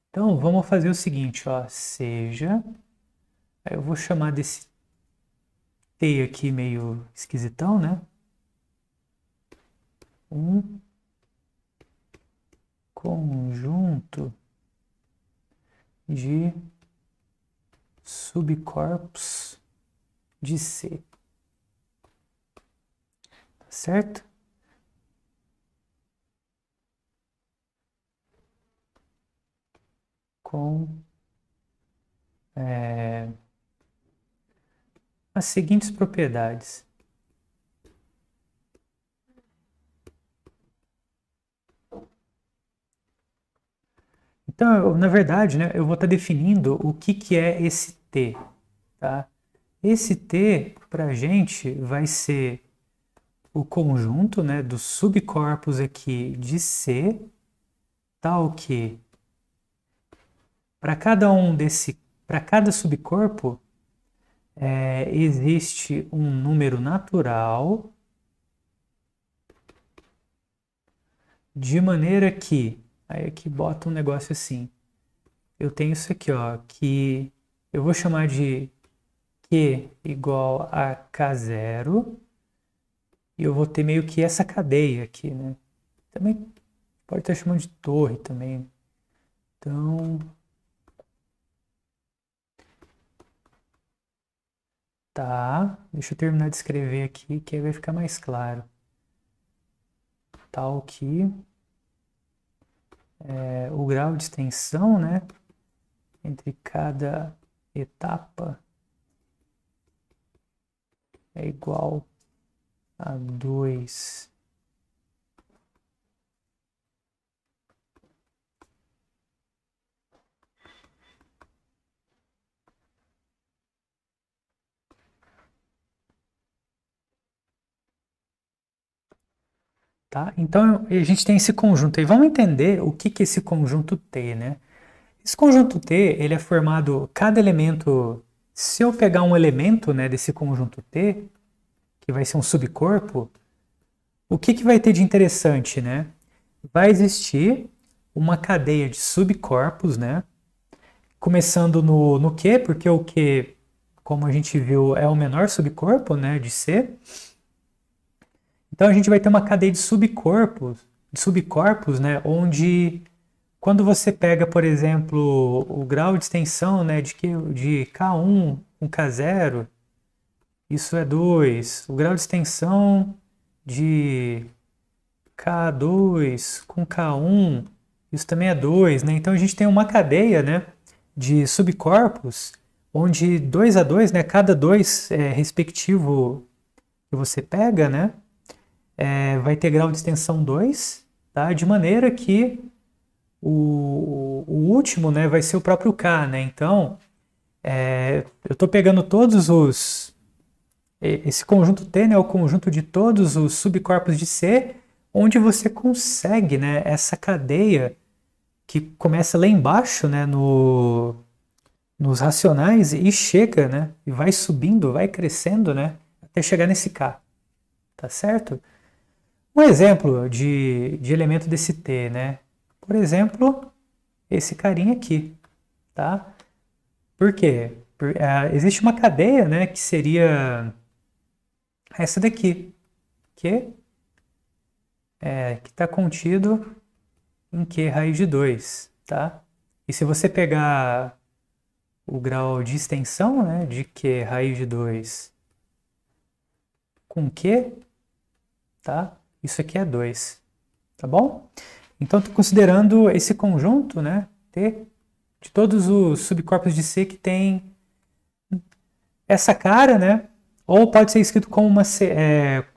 Então, vamos fazer o seguinte, ó, seja, eu vou chamar desse T aqui meio esquisitão, né? Um conjunto de subcorpos de C, tá certo? Com as seguintes propriedades. Então, na verdade, né, eu vou estar definindo o que é esse T, tá? Esse T, para a gente, vai ser o conjunto, né, dos subcorpos aqui de C, tal que para cada subcorpo existe um número natural, de maneira que, aí aqui bota um negócio assim, eu tenho isso aqui, ó, que eu vou chamar de Q igual a K0, e eu vou ter meio que essa cadeia aqui, né? Também pode estar chamando de torre também. Então, tá, deixa eu terminar de escrever aqui, que aí vai ficar mais claro. Tal que o grau de extensão, né, entre cada etapa é igual a 2 tá? Então a gente tem esse conjunto aí. Vamos entender o que é esse conjunto T, né? Esse conjunto T, ele é formado, cada elemento, se eu pegar um elemento, né, desse conjunto T, que vai ser um subcorpo, o que vai ter de interessante, né? Vai existir uma cadeia de subcorpos, né? Começando no Q, porque o Q, como a gente viu, é o menor subcorpo, né, de C. Então a gente vai ter uma cadeia de subcorpos, né, onde quando você pega, por exemplo, o grau de extensão, né, de K1 com K0, isso é 2. O grau de extensão de K2 com K1, isso também é 2, né? Então a gente tem uma cadeia, né, de subcorpos, onde 2 a 2, né, cada 2 respectivo que você pega, né, vai ter grau de extensão 2, tá? De maneira que o último, né, vai ser o próprio K, né? Então, eu estou pegando todos os... Esse conjunto T, né, é o conjunto de todos os subcorpos de C, onde você consegue, né, essa cadeia que começa lá embaixo, né, nos racionais e chega, né, e vai subindo, vai crescendo, né, até chegar nesse K, tá certo? Um exemplo de elemento desse T, né, por exemplo, esse carinha aqui, tá? Por quê? Existe uma cadeia, né, que seria essa daqui, que está contido em Q raiz de 2, tá? E se você pegar o grau de extensão, né, de Q raiz de 2 com Q, tá? Isso aqui é 2, tá bom? Então, estou considerando esse conjunto, né, T, de todos os subcorpos de C que tem essa cara, né? Ou pode ser escrito como uma...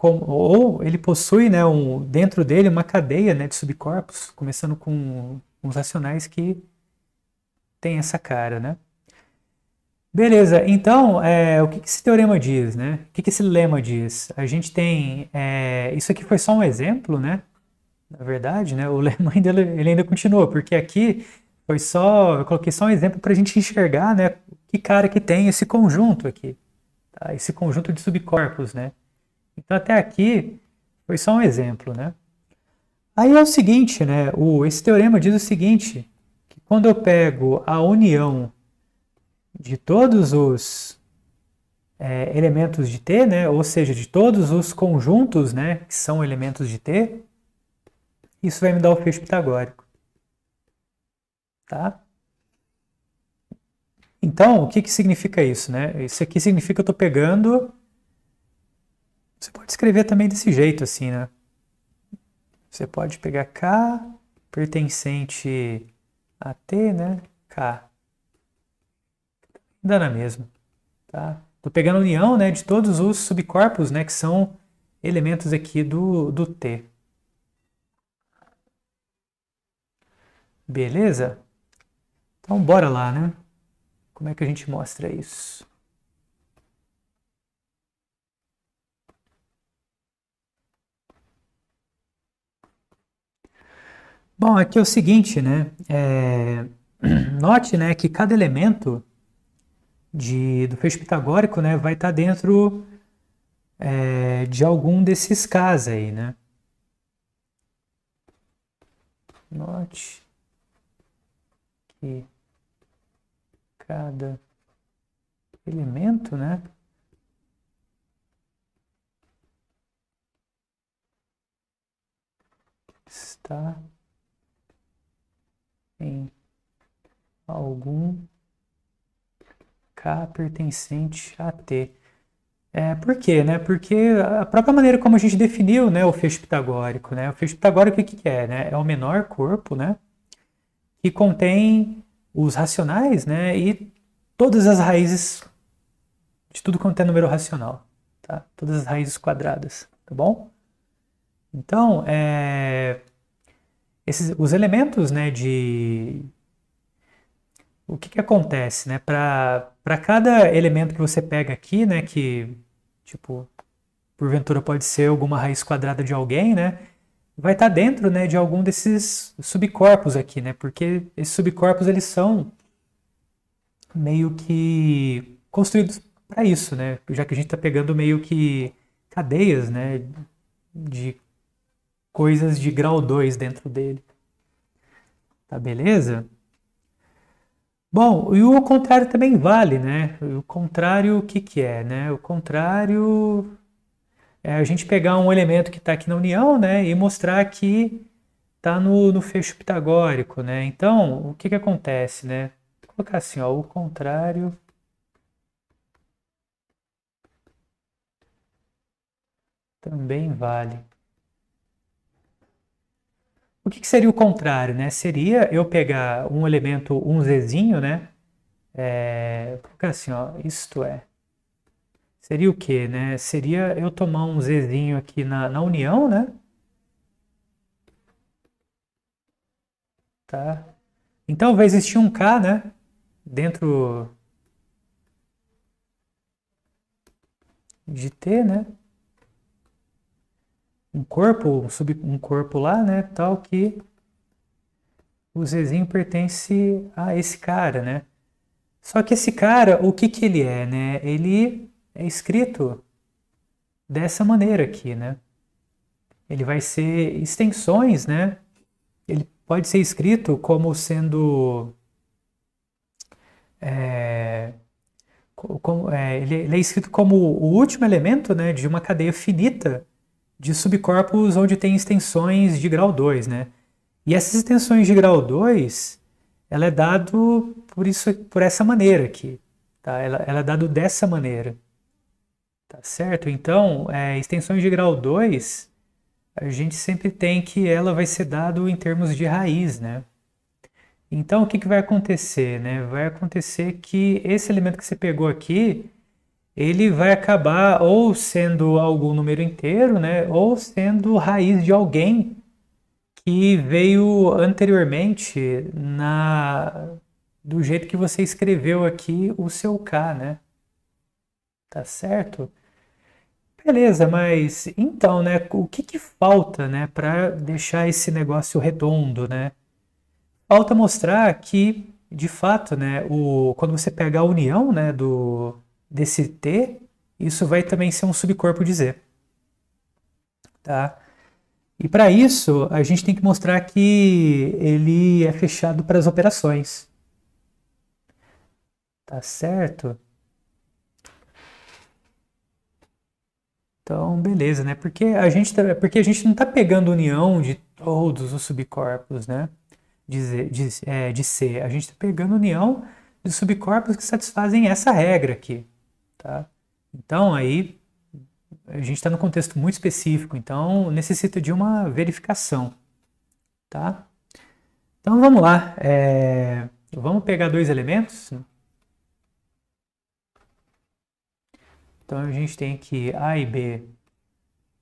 ou ele possui, né, dentro dele uma cadeia, né, de subcorpos, começando com os racionais que tem essa cara, né? Beleza, então, o que esse teorema diz, né? O que esse lema diz? A gente tem... isso aqui foi só um exemplo, né? Na verdade, né, o lema ele ainda continua, porque aqui eu coloquei só um exemplo para a gente enxergar, né, que cara que tem esse conjunto aqui, tá? Esse conjunto de subcorpos, né? Então até aqui foi só um exemplo, né? Aí é o seguinte, né, esse teorema diz o seguinte, que quando eu pego a união de todos os elementos de T, né, ou seja, de todos os conjuntos, né, que são elementos de T, isso vai me dar o feixe pitagórico, tá? Então, o que significa isso, né? Isso aqui significa que eu estou pegando... Você pode escrever também desse jeito, assim, né? Você pode pegar K pertencente a T, né? K. Dá na mesma, tá? Estou pegando a união, né, de todos os subcorpos, né, que são elementos aqui do T. Beleza? Então, bora lá, né? Como é que a gente mostra isso? Bom, aqui é o seguinte, né? Note, né, que cada elemento do feixe pitagórico, né, vai estar dentro de algum desses Ks aí, né? Note que cada elemento, né, está em algum K pertencente a T. Por quê, né? Porque a própria maneira como a gente definiu, né, o feixe pitagórico, né? O feixe pitagórico o que é, né? É o menor corpo, né, que contém os racionais, né, e todas as raízes de tudo quanto é número racional, tá? Todas as raízes quadradas, tá bom? Então, os elementos, né, o que acontece, né? Para cada elemento que você pega aqui, né, que, tipo, porventura pode ser alguma raiz quadrada de alguém, né, vai estar dentro, né, de algum desses subcorpos aqui, né, porque esses subcorpos, eles são meio que construídos para isso, né, já que a gente está pegando meio que cadeias, né, de coisas de grau 2 dentro dele. Tá beleza? Bom, e o contrário também vale, né? O contrário, o que que é, né? O contrário é a gente pegar um elemento que está aqui na união, né? E mostrar que está no fecho pitagórico, né? Então, o que que acontece, né? Vou colocar assim, ó, o contrário também vale. O que que seria o contrário, né? Seria eu pegar um elemento, um zzinho, né? Vou colocar assim, ó, isto é. Seria o quê, né? Seria eu tomar um zzinho aqui na união, né? Tá? Então vai existir um K, né? Dentro de T, né? Um corpo, um corpo lá, né? Tal que o Zzinho pertence a esse cara, né? Só que esse cara, o que que ele é, né? Ele é escrito dessa maneira aqui, né? Ele vai ser extensões, né? Ele pode ser escrito como sendo é, ele é escrito como o último elemento, né, de uma cadeia finita de subcorpos onde tem extensões de grau 2, né? E essas extensões de grau 2, ela é dado por essa maneira aqui, tá? Ela é dado dessa maneira, tá certo? Então, extensões de grau 2, a gente sempre tem que ela vai ser dado em termos de raiz, né? Então, o que que vai acontecer, né? Vai acontecer que esse elemento que você pegou aqui, ele vai acabar ou sendo algum número inteiro, né? Ou sendo raiz de alguém que veio anteriormente do jeito que você escreveu aqui o seu K, né? Tá certo? Beleza, mas então, né? O que que falta, né, para deixar esse negócio redondo, né? Falta mostrar que, de fato, né, quando você pega a união, né, desse T, isso vai também ser um subcorpo de Z, tá? E para isso, a gente tem que mostrar que ele é fechado para as operações, tá certo? Então, beleza, né? Porque a gente não está pegando união de todos os subcorpos, né? De C. A gente está pegando união de subcorpos que satisfazem essa regra aqui, tá? Então, aí a gente está num contexto muito específico, então necessita de uma verificação, tá? Então vamos lá, vamos pegar dois elementos. Então a gente tem aqui A e B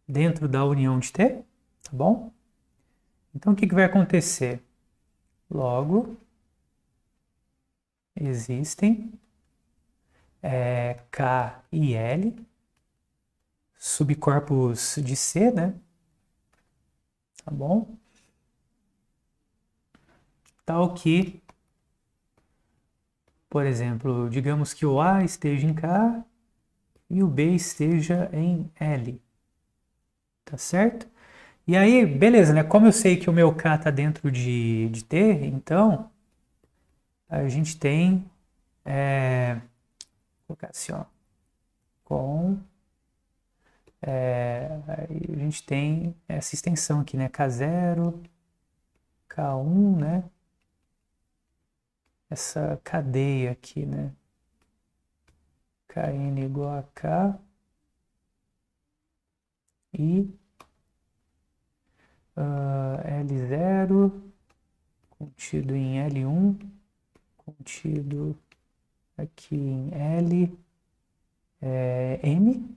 dentro da união de T, tá bom? Então o que que vai acontecer? Logo, existem K e L, subcorpos de C, né? Tá bom? Tal que, por exemplo, digamos que o A esteja em K e o B esteja em L, tá certo? E aí, beleza, né? Como eu sei que o meu K está dentro de T, então a gente tem, vou colocar assim, ó, aí a gente tem essa extensão aqui, né? K0, K1, né? Essa cadeia aqui, né? Kn igual a K e L0 contido em L1, contido aqui em L, M,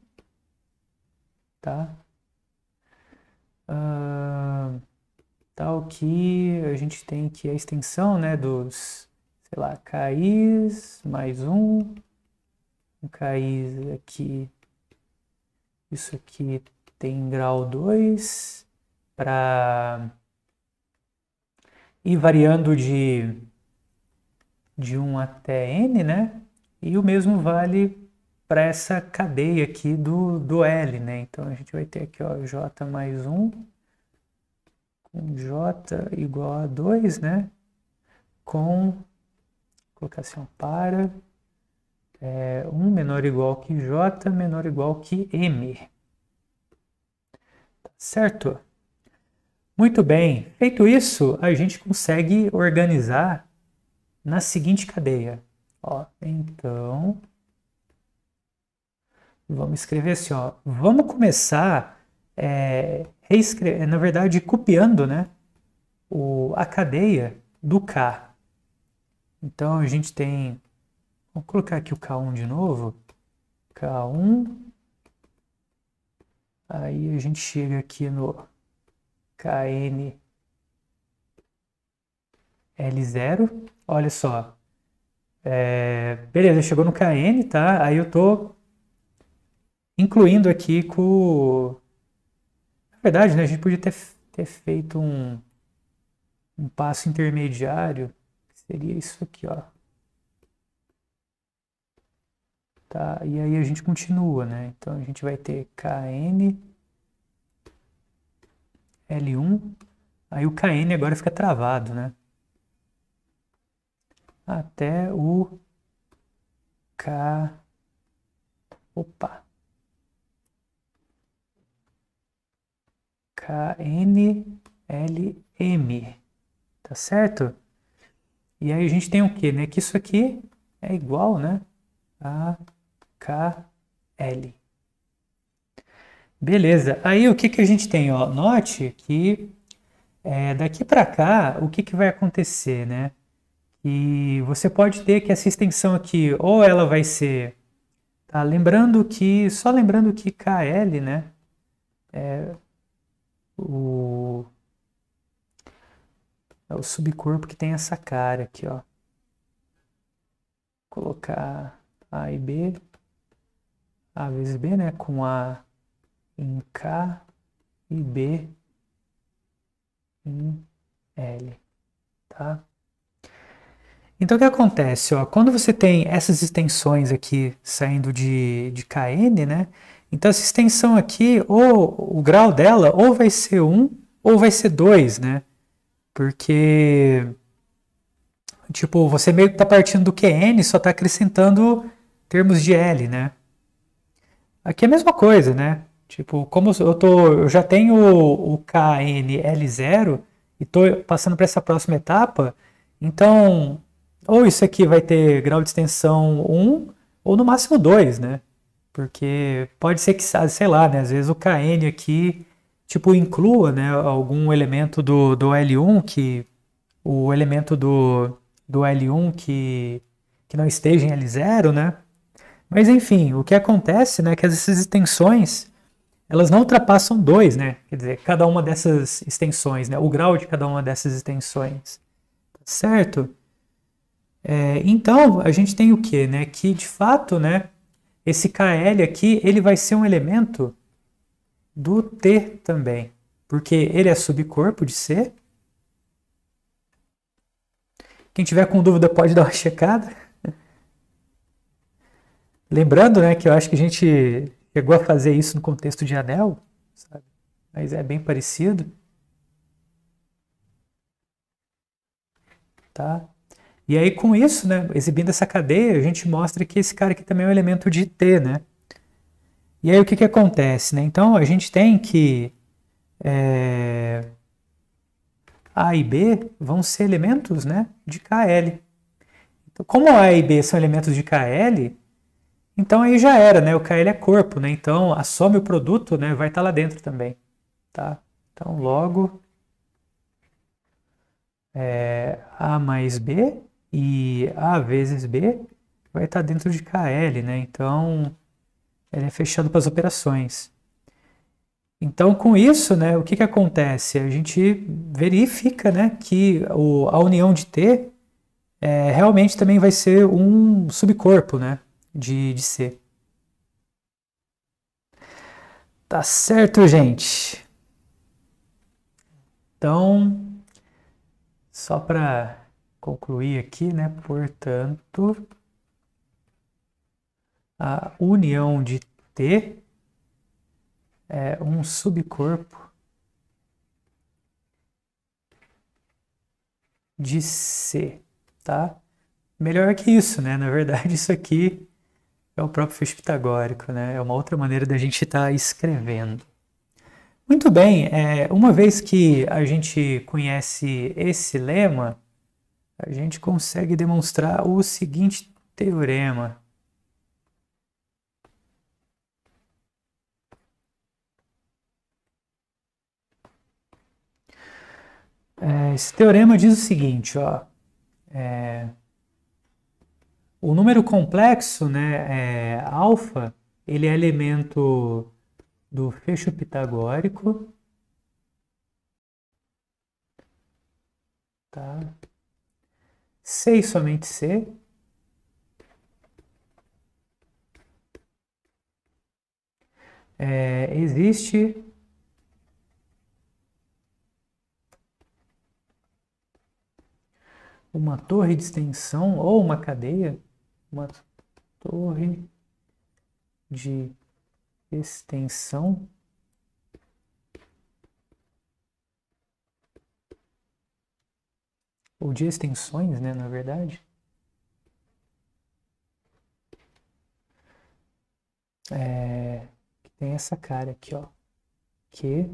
tá? Tal que a gente tem aqui a extensão, né, dos, sei lá, KIs mais um KIs aqui, isso aqui tem grau 2, para ir variando de 1 até N, né? E o mesmo vale para essa cadeia aqui do L, né? Então a gente vai ter aqui, ó, J mais 1 com J igual a 2, né? Com colocação para 1 menor ou igual que J menor ou igual que M. Tá certo? Muito bem. Feito isso, a gente consegue organizar na seguinte cadeia. Ó, então, vamos escrever assim, ó. Vamos começar na verdade, copiando, né, a cadeia do K. Então, a gente tem... Vamos colocar aqui o K1 de novo. K1. Aí a gente chega aqui no KN L0. Olha só. Beleza, chegou no KN, tá? Aí eu tô incluindo aqui com... Na verdade, né, a gente podia ter feito um passo intermediário, que seria isso aqui, ó. Tá? E aí a gente continua, né? Então a gente vai ter KN L1. Aí o KN agora fica travado, né? Até o K... Opa! KNLM. Tá certo? E aí a gente tem o quê, né? Que isso aqui é igual, né? A KL. Beleza. Aí o que que a gente tem, ó? Note que daqui para cá, o que que vai acontecer, né? E você pode ter que essa extensão aqui, ou ela vai ser... Tá? Só lembrando que KL, né? É o subcorpo que tem essa cara aqui, ó. Vou colocar A e B, A vezes B, né? Com A em K e B em L, tá? Então o que acontece, ó? Quando você tem essas extensões aqui saindo de KN, né? Então essa extensão aqui, ou o grau dela, ou vai ser 1 ou vai ser 2, né? Porque, tipo, você meio que está partindo do QN, só está acrescentando termos de L, né? Aqui é a mesma coisa, né? Tipo, como eu já tenho o KN L0 e estou passando para essa próxima etapa, então, ou isso aqui vai ter grau de extensão 1, ou no máximo 2, né? Porque pode ser que, sei lá, né? Às vezes o KN aqui, tipo, inclua, né, algum elemento do L1 o elemento do L1 que não esteja em L0, né? Mas enfim, o que acontece, né, é que essas extensões, elas não ultrapassam 2, né? Quer dizer, cada uma dessas extensões, né? O grau de cada uma dessas extensões. Certo? Então, a gente tem o quê, né? Que, de fato, né, esse KL aqui, ele vai ser um elemento do T também. Porque ele é subcorpo de C. Quem tiver com dúvida pode dar uma checada. Lembrando, né, que eu acho que a gente chegou a fazer isso no contexto de anel, sabe? Mas é bem parecido. Tá? E aí com isso, né, exibindo essa cadeia, a gente mostra que esse cara aqui também é um elemento de T, né? E aí o que que acontece, né? Então a gente tem que A e B vão ser elementos, né, de KL. Então, como A e B são elementos de KL, então aí já era, né? O KL é corpo, né? Então a soma e o produto, né, vai estar lá dentro também, tá? Então logo A mais B e A vezes B vai estar dentro de KL, né? Então ele é fechado para as operações. Então, com isso, né, o que que acontece? A gente verifica, né, que a união de T realmente também vai ser um subcorpo, né, de C. Tá certo, gente? Então, só para concluir aqui, né, portanto, a união de T é um subcorpo de C, tá? Melhor que isso, né? Na verdade, isso aqui é o próprio feixe pitagórico, né? É uma outra maneira da gente estar escrevendo. Muito bem, uma vez que a gente conhece esse lema, a gente consegue demonstrar o seguinte teorema. Esse teorema diz o seguinte, ó, o número complexo, né, alfa, ele é elemento do fecho pitagórico, tá? C e somente C. Existe uma torre de extensão ou uma cadeia, uma torre de extensão ou de extensões, né, na verdade, que tem essa cara aqui, ó, Q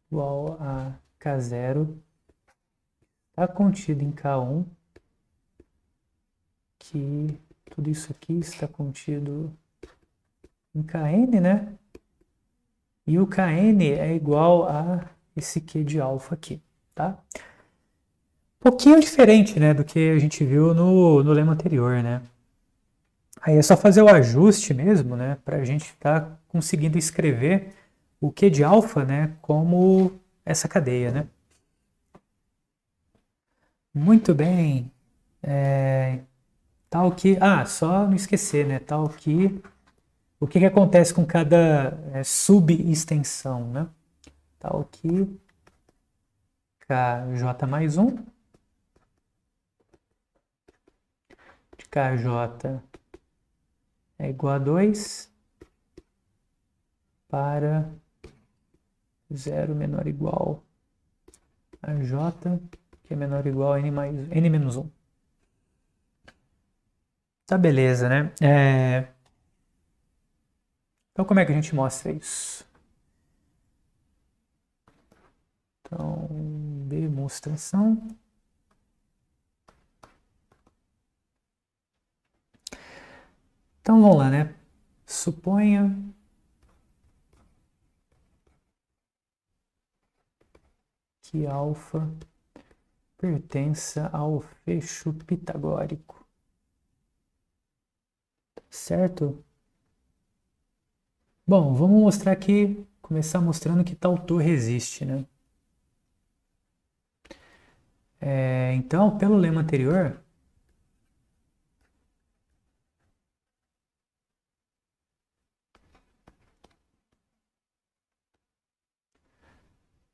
igual a K0 está contido em K1, que tudo isso aqui está contido em Kn, né? E o Kn é igual a esse Q de alfa aqui, tá? Um pouquinho diferente, né, do que a gente viu no lema anterior, né? Aí é só fazer o ajuste mesmo, né, para a gente estar conseguindo escrever o Q de alfa, né, como essa cadeia, né? Muito bem. Tal que... Ah, só não esquecer, né? Tal que... O que acontece com cada subextensão, né? Tal que Kj mais 1 de Kj é igual a 2 para 0 menor ou igual a J, que é menor ou igual a N menos 1. Tá, beleza, né? Então, como é que a gente mostra isso? Então, demonstração. Então, vamos lá, né? Suponha que alfa pertença ao fecho pitagórico. Certo? Bom, vamos mostrar aqui, começar mostrando que tal torre existe, né? Então, pelo lema anterior,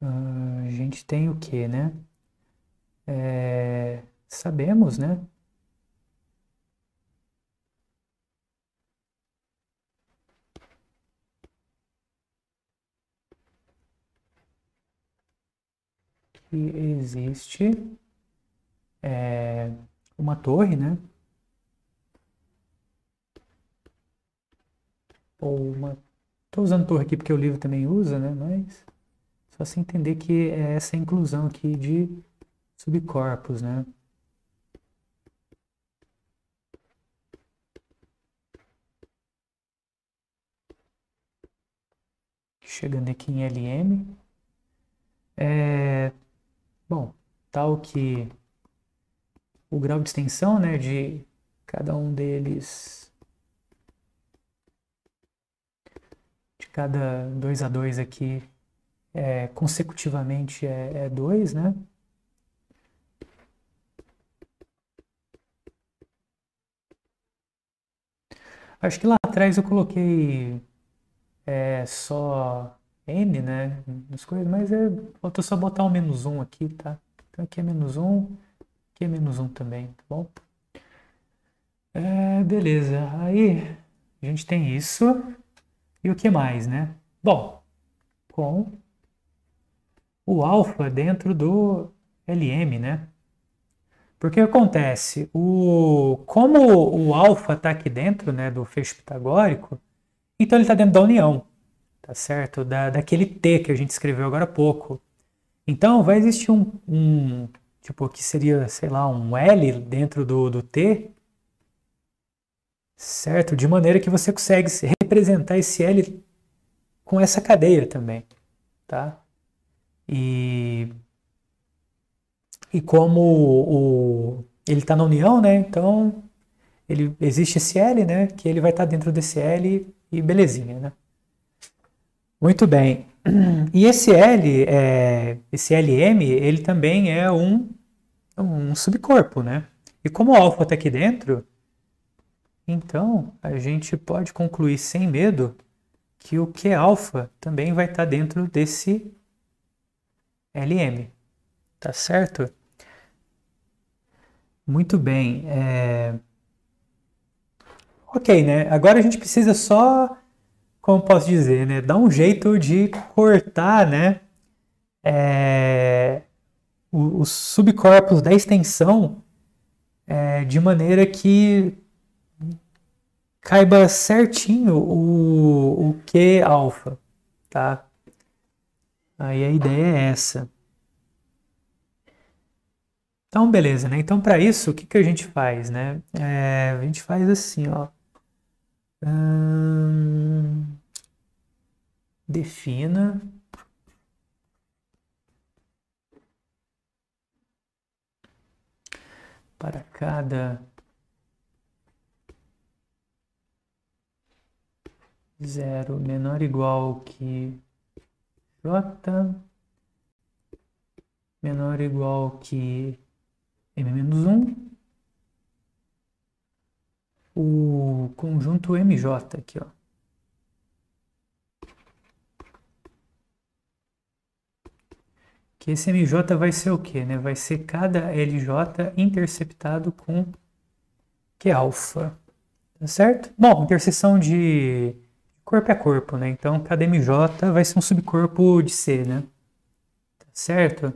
a gente tem o que, né? Sabemos, né? Que existe uma torre, né? Ou uma... Estou usando torre aqui porque o livro também usa, né? Mas só se entender que é essa inclusão aqui de subcorpos, né? Chegando aqui em LM. Bom, tal que o grau de extensão, né, de cada um deles, de cada 2 a 2 aqui, consecutivamente é 2, né? Acho que lá atrás eu coloquei só N, né, nas coisas, mas falta só botar o menos 1 aqui, tá? Então aqui é menos 1, aqui é menos 1 também, tá bom? Beleza, aí a gente tem isso. E o que mais, né? Bom, com o alfa dentro do LM, né? Porque acontece, como o alfa está aqui dentro, né, do fecho pitagórico, então ele está dentro da união, tá certo? Daquele T que a gente escreveu agora há pouco. Então, vai existir tipo, que seria, sei lá, um L dentro do T, certo? De maneira que você consegue representar esse L com essa cadeia também, tá? E, e como ele está na união, né? Então, existe esse L, né? Que ele vai estar dentro desse L e belezinha, né? Muito bem. E esse L, esse LM, ele também é um subcorpo, né? E como o alfa está aqui dentro, então a gente pode concluir sem medo que o Q alfa também vai estar dentro desse LM, tá certo? Muito bem. Ok, né? Agora a gente precisa só, como posso dizer, né? Dar um jeito de cortar, né? Os subcorpos da extensão de maneira que caiba certinho o Q alfa, tá? Aí a ideia é essa. Então, beleza, né? Então, para isso, o que que a gente faz, né? A gente faz assim, ó. Defina para cada zero menor ou igual que j menor ou igual que m-1, o conjunto mj aqui, ó. Que esse mj vai ser o quê, né? Vai ser cada lj interceptado com Q alfa, tá certo? Bom, interseção de corpo a corpo, né? Então, cada mj vai ser um subcorpo de C, né? Tá certo?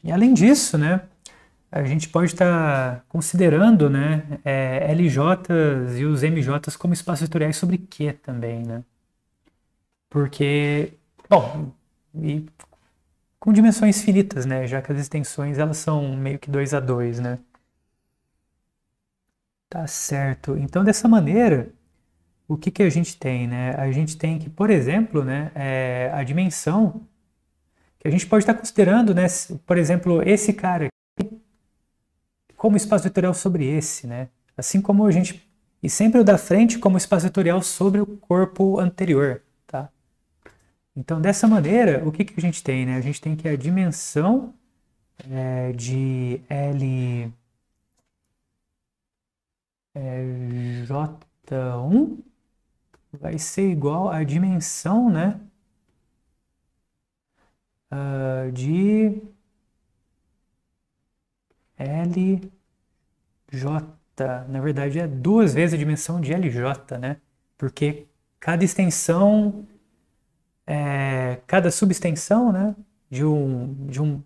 E além disso, né? A gente pode estar considerando, né, LJs e os MJs como espaços vetoriais sobre Q também, né? Porque, bom, e com dimensões finitas, né? Já que as extensões elas são meio que 2 a 2, né? Tá certo. Então, dessa maneira, o que que a gente tem, né? A gente tem que, por exemplo, né, a dimensão que a gente pode estar considerando, né, por exemplo, esse cara aqui como espaço vetorial sobre esse, né? Assim como a gente e sempre o da frente como espaço vetorial sobre o corpo anterior, tá? Então, dessa maneira, o que que a gente tem, né? A gente tem que a dimensão de J1 vai ser igual à dimensão, né, de LJ. Na verdade, é duas vezes a dimensão de LJ, né? Porque cada extensão, cada subextensão, né, de um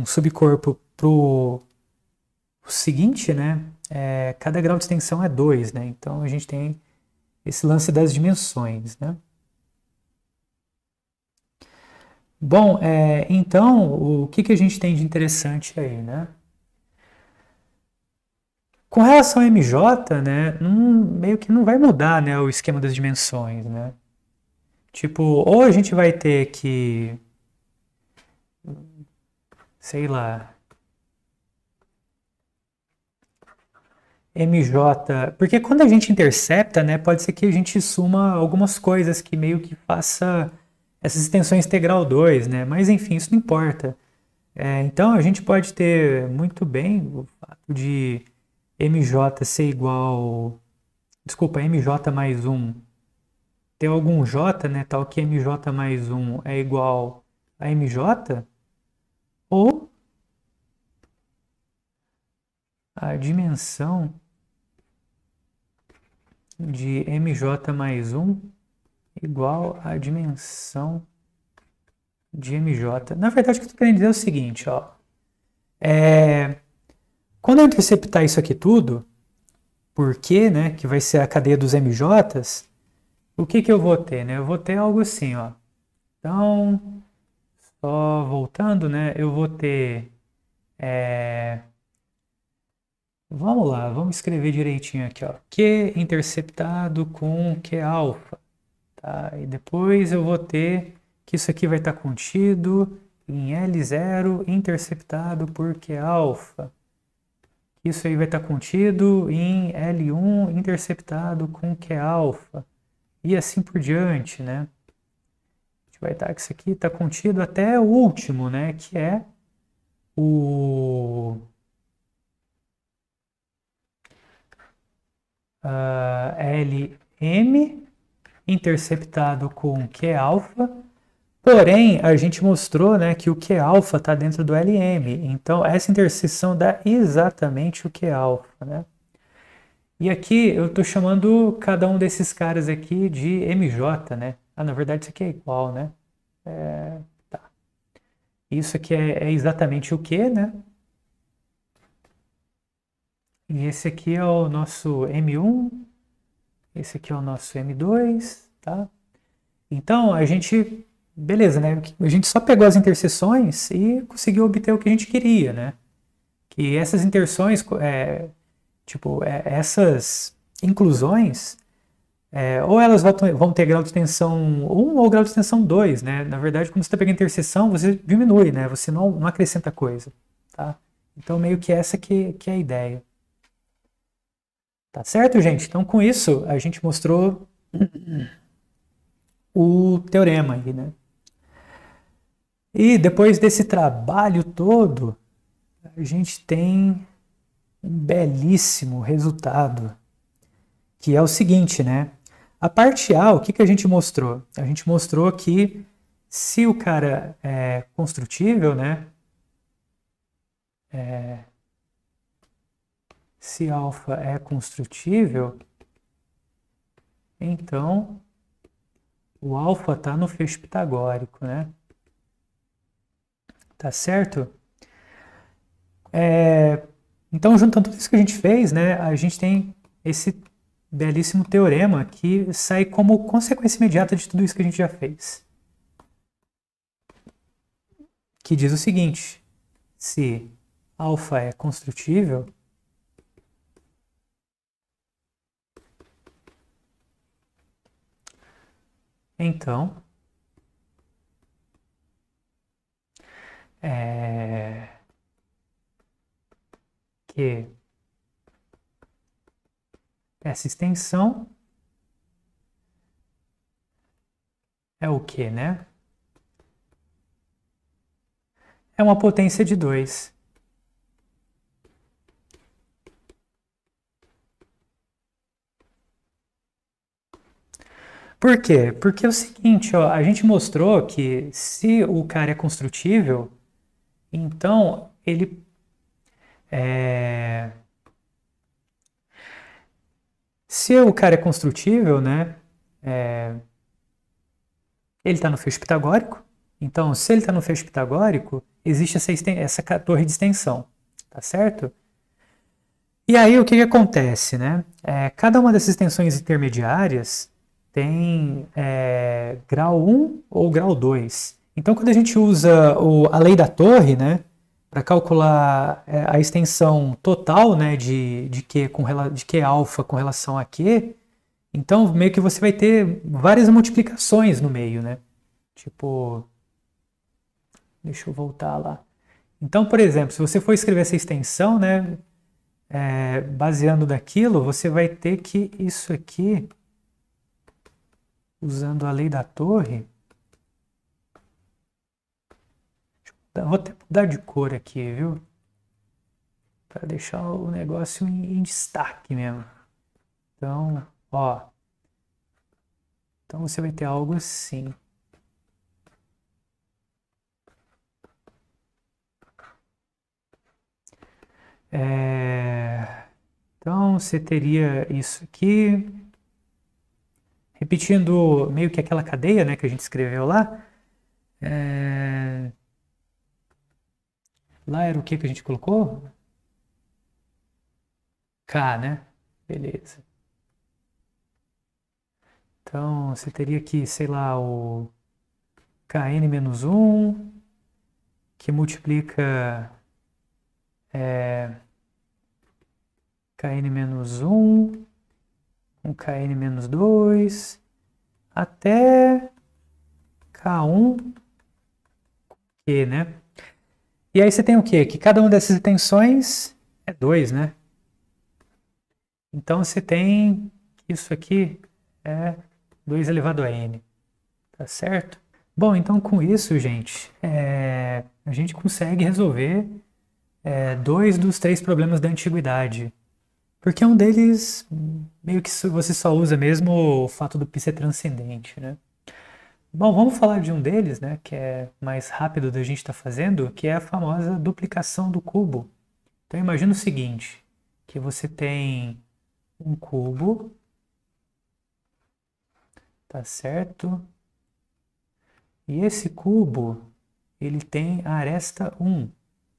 subcorpo pro seguinte, né, cada grau de extensão é 2, né? Então a gente tem esse lance das dimensões, né? Bom, então, o que que a gente tem de interessante aí, né? Com relação a MJ, né, meio que não vai mudar, né, o esquema das dimensões, né? Tipo, ou a gente vai ter que, sei lá, MJ, porque quando a gente intercepta, né, pode ser que a gente suma algumas coisas que meio que faça essas extensões integral 2, né? Mas enfim, isso não importa. Então a gente pode ter muito bem o fato de MJ ser igual, desculpa, MJ mais 1 ter algum J, né, tal que MJ mais 1 é igual a MJ, ou a dimensão de MJ mais 1 igual à dimensão de MJ. Na verdade, o que eu estou querendo dizer é o seguinte, ó. Quando eu interceptar isso aqui tudo, por Q, né, que vai ser a cadeia dos MJs, o que eu vou ter, né? Eu vou ter algo assim, ó. Então, só voltando, né, eu vou ter... vamos lá, vamos escrever direitinho aqui, ó. Q interceptado com Q alfa, tá? E depois eu vou ter que isso aqui vai estar contido em L0 interceptado por Q alfa. Isso aí vai estar contido em L1 interceptado com Q alfa. E assim por diante, né? A gente vai estar que isso aqui está contido até o último, né? Que é o LM interceptado com Q alfa. Porém, a gente mostrou, né, que o Q alfa está dentro do LM. Então, essa interseção dá exatamente o Q alfa, né? E aqui eu estou chamando cada um desses caras aqui de MJ, né? Ah, na verdade isso aqui é igual, né? Tá. Isso aqui é exatamente o Q, né? E esse aqui é o nosso M1, esse aqui é o nosso M2, tá? Então a gente, beleza, né? A gente só pegou as interseções e conseguiu obter o que a gente queria, né? Que essas interseções, essas inclusões, ou elas vão ter grau de tensão 1 ou grau de tensão 2, né? Na verdade, quando você está pegando interseção, você diminui, né? Você não acrescenta coisa, tá? Então, meio que essa que é a ideia. Tá certo, gente? Então, com isso, a gente mostrou o teorema aí, né? E depois desse trabalho todo, a gente tem um belíssimo resultado, que é o seguinte, né? A parte A, o que a gente mostrou? A gente mostrou que se o cara é construtível, né? Se alfa é construtível, então o alfa está no feixe pitagórico, né? Tá certo? Então, juntando tudo isso que a gente fez, né, a gente tem esse belíssimo teorema que sai como consequência imediata de tudo isso que a gente já fez. Que diz o seguinte: se alfa é construtível, então que essa extensão é o que, né? É uma potência de 2. Por quê? Porque é o seguinte, ó, a gente mostrou que se o cara é construtível, então ele se o cara é construtível, né? Ele está no feixe pitagórico. Então, se ele está no feixe pitagórico, existe essa torre de extensão, tá certo? E aí o que acontece, né? Cada uma dessas extensões intermediárias tem grau 1 ou grau 2. Então, quando a gente usa a lei da torre, né, para calcular a extensão total, né, de Q alfa com relação a Q, então meio que você vai ter várias multiplicações no meio, né? Tipo, deixa eu voltar lá. Então, por exemplo, se você for escrever essa extensão, né, baseando daquilo, você vai ter que isso aqui, usando a lei da torre, vou até mudar de cor aqui, viu? Para deixar o negócio em destaque mesmo. Então, ó. Então você vai ter algo assim. Então você teria isso aqui. Repetindo meio que aquela cadeia, né, que a gente escreveu lá. Lá era o que a gente colocou? K, né? Beleza. Então, você teria aqui, sei lá, o kn-1, que multiplica kn-1, um kn-2, até k1, q, né? E aí você tem o quê? Que cada uma dessas extensões é 2, né? Então você tem isso aqui é 2 elevado a n, tá certo? Bom, então com isso, gente, a gente consegue resolver dois dos três problemas da antiguidade. Porque um deles, meio que você só usa mesmo o fato do π ser transcendente, né? Bom, vamos falar de um deles, né, que é mais rápido da gente estar fazendo, que é a famosa duplicação do cubo. Então imagina o seguinte, que você tem um cubo, tá certo? E esse cubo, ele tem a aresta 1,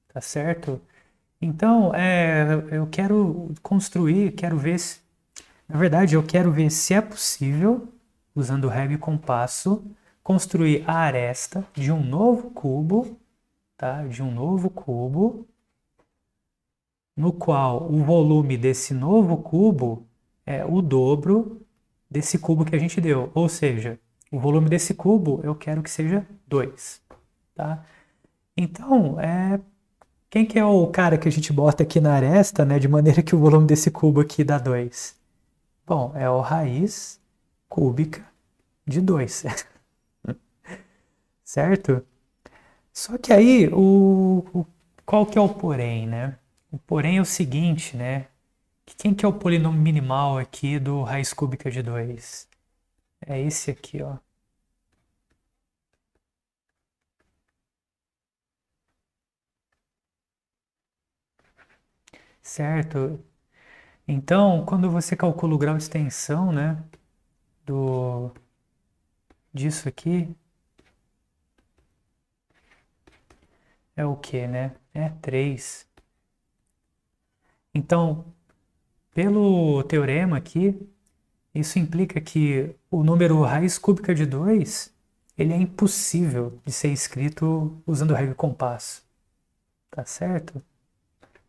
tá certo? Então, eu quero construir, quero ver se, na verdade, eu quero ver se é possível, usando régua e compasso, construir a aresta de um novo cubo, tá? De um novo cubo, no qual o volume desse novo cubo é o dobro desse cubo que a gente deu. Ou seja, o volume desse cubo eu quero que seja 2, tá? Então, quem que é o cara que a gente bota aqui na aresta, né, de maneira que o volume desse cubo aqui dá 2? Bom, é o raiz cúbica de 2, certo? Só que aí, qual que é o porém, né? O porém é o seguinte, né? Quem que é o polinômio minimal aqui do raiz cúbica de 2? É esse aqui, ó. Certo? Então, quando você calcula o grau de extensão, né, do, disso aqui, é o que, né? É 3. Então, pelo teorema aqui, isso implica que o número raiz cúbica de 2 ele é impossível de ser escrito usando régua e compasso. Tá certo?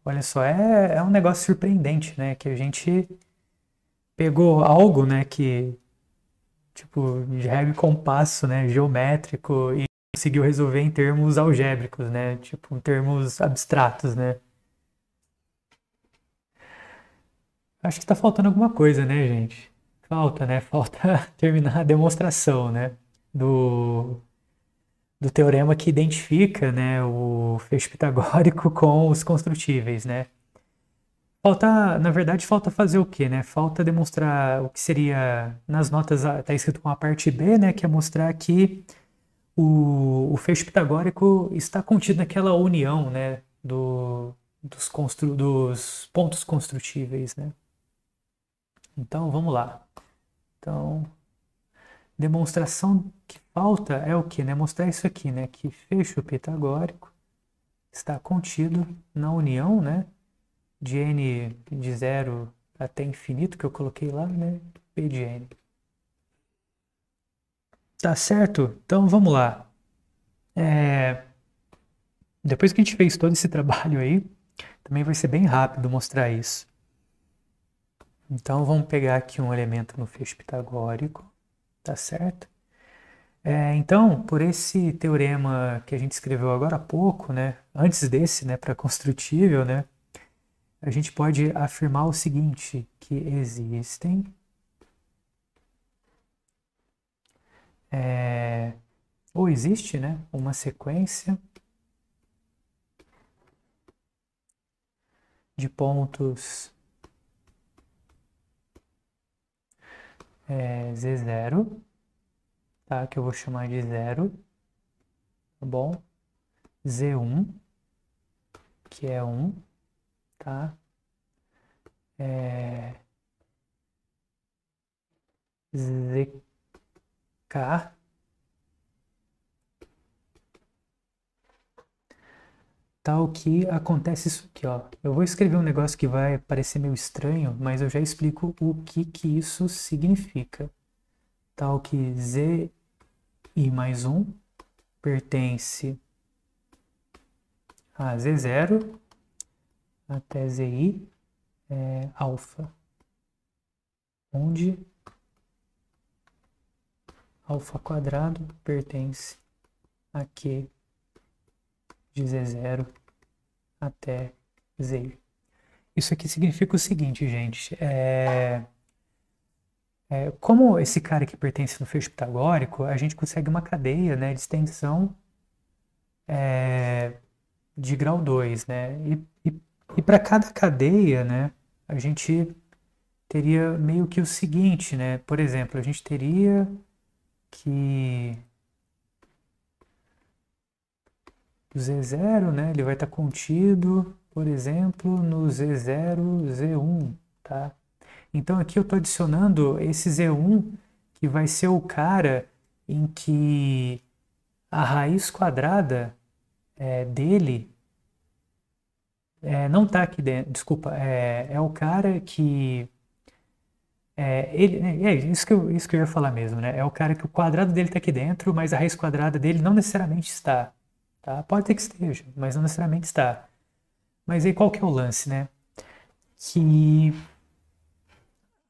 Olha só, é um negócio surpreendente, né? Que a gente pegou algo, né, que, tipo, de régua e compasso, né, geométrico, e conseguiu resolver em termos algébricos, né? Tipo, em termos abstratos, né? Acho que tá faltando alguma coisa, né, gente? Falta, né? Falta terminar a demonstração, né? Do, do teorema que identifica, né, o feixe pitagórico com os construtíveis, né? Falta, na verdade, falta fazer o quê, né? Falta demonstrar o que seria, nas notas está escrito com a parte B, né, que é mostrar que o feixe pitagórico está contido naquela união, né, dos pontos construtíveis, né? Então, vamos lá. Então, demonstração que falta é o que, né? Mostrar isso aqui, né? Que feixe pitagórico está contido na união, né? De n de 0 até infinito, que eu coloquei lá, né? P de n. Tá certo? Então vamos lá. Depois que a gente fez todo esse trabalho aí, também vai ser bem rápido mostrar isso. Então vamos pegar aqui um elemento no feixe pitagórico, tá certo? Então, por esse teorema que a gente escreveu agora há pouco, né? Antes desse, né? Para construtível, né? A gente pode afirmar o seguinte, que existem ou existe, né, uma sequência de pontos Z0, tá, que eu vou chamar de 0, tá bom? Z1, que é 1, tá? ZK, tal que acontece isso aqui, ó. Eu vou escrever um negócio que vai parecer meio estranho, mas eu já explico o que isso significa. Tal que zi mais 1 pertence a z0 até zi alfa, onde alfa quadrado pertence a q de z0 até z. Isso aqui significa o seguinte, gente. Como esse cara aqui pertence no feixe pitagórico, a gente consegue uma cadeia, né, de extensão de grau 2, né? E para cada cadeia, né, a gente teria meio que o seguinte, né? Por exemplo, a gente teria que o Z0, né, ele vai estar contido, por exemplo, no Z0, Z1, tá? Então aqui eu estou adicionando esse Z1, que vai ser o cara em que a raiz quadrada dele não está aqui dentro, desculpa, é o cara que isso que eu ia falar mesmo, né? É o cara que o quadrado dele está aqui dentro, mas a raiz quadrada dele não necessariamente está, tá? Pode ter que esteja, mas não necessariamente está. Mas aí qual que é o lance, né? Que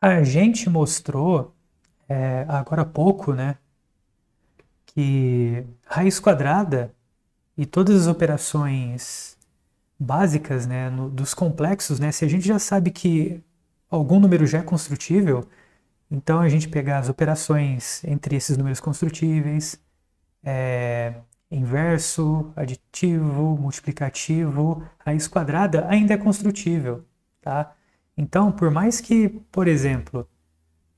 a gente mostrou agora há pouco, né? Que raiz quadrada e todas as operações básicas, né, dos complexos, né? Se a gente já sabe que algum número já é construtível, então a gente pegar as operações entre esses números construtíveis, inverso, aditivo, multiplicativo, raiz quadrada ainda é construtível, tá? Então, por mais que, por exemplo,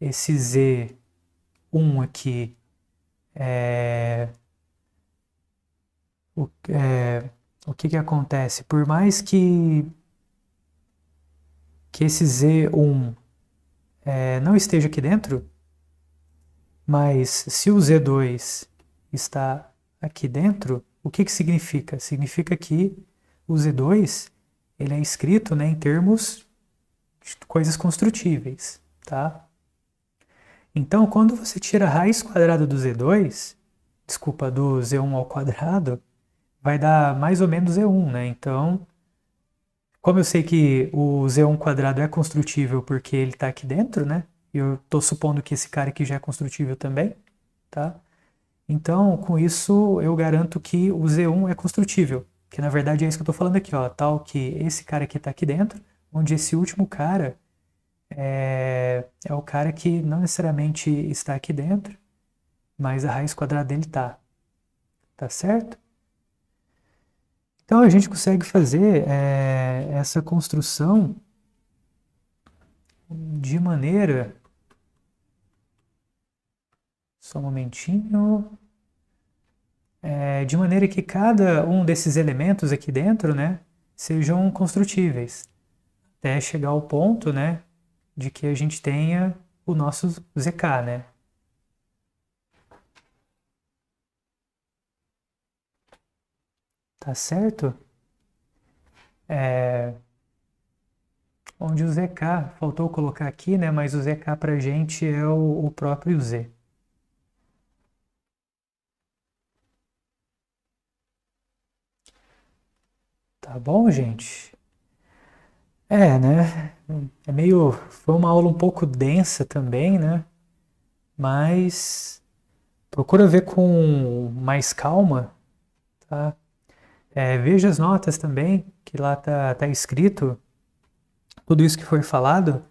esse Z1 aqui o que acontece? Por mais que esse Z1 não esteja aqui dentro, mas se o Z2 está aqui dentro, o que significa? Significa que o Z2 ele é escrito, né, em termos de coisas construtíveis, tá? Então, quando você tira a raiz quadrada do Z2, desculpa, do Z1 ao quadrado, vai dar mais ou menos Z1, né? Então, como eu sei que o Z1 quadrado é construtível porque ele está aqui dentro, né? E eu estou supondo que esse cara aqui já é construtível também, tá? Então, com isso, eu garanto que o Z1 é construtível. Que na verdade é isso que eu estou falando aqui, ó. Tal que esse cara aqui está aqui dentro, onde esse último cara é o cara que não necessariamente está aqui dentro, mas a raiz quadrada dele tá. Tá certo? Então a gente consegue fazer essa construção de maneira. Só um momentinho. De maneira que cada um desses elementos aqui dentro, né, sejam construtíveis, até chegar ao ponto, né, de que a gente tenha o nosso ZK, né? Tá certo? Onde o ZK, faltou colocar aqui, né, mas o ZK pra gente é o próprio Z. Tá bom, gente? Né? Foi uma aula um pouco densa também, né? Mas procura ver com mais calma, tá? Veja as notas também, que lá tá escrito tudo isso que foi falado.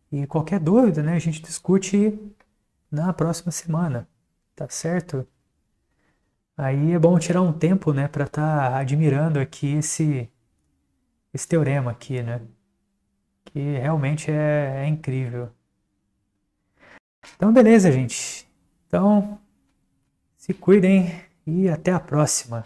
E qualquer dúvida, né, a gente discute na próxima semana, tá certo? Aí é bom tirar um tempo, né, para estar admirando aqui esse teorema aqui, né? Que realmente é incrível. Então, beleza, gente. Então, se cuidem e até a próxima.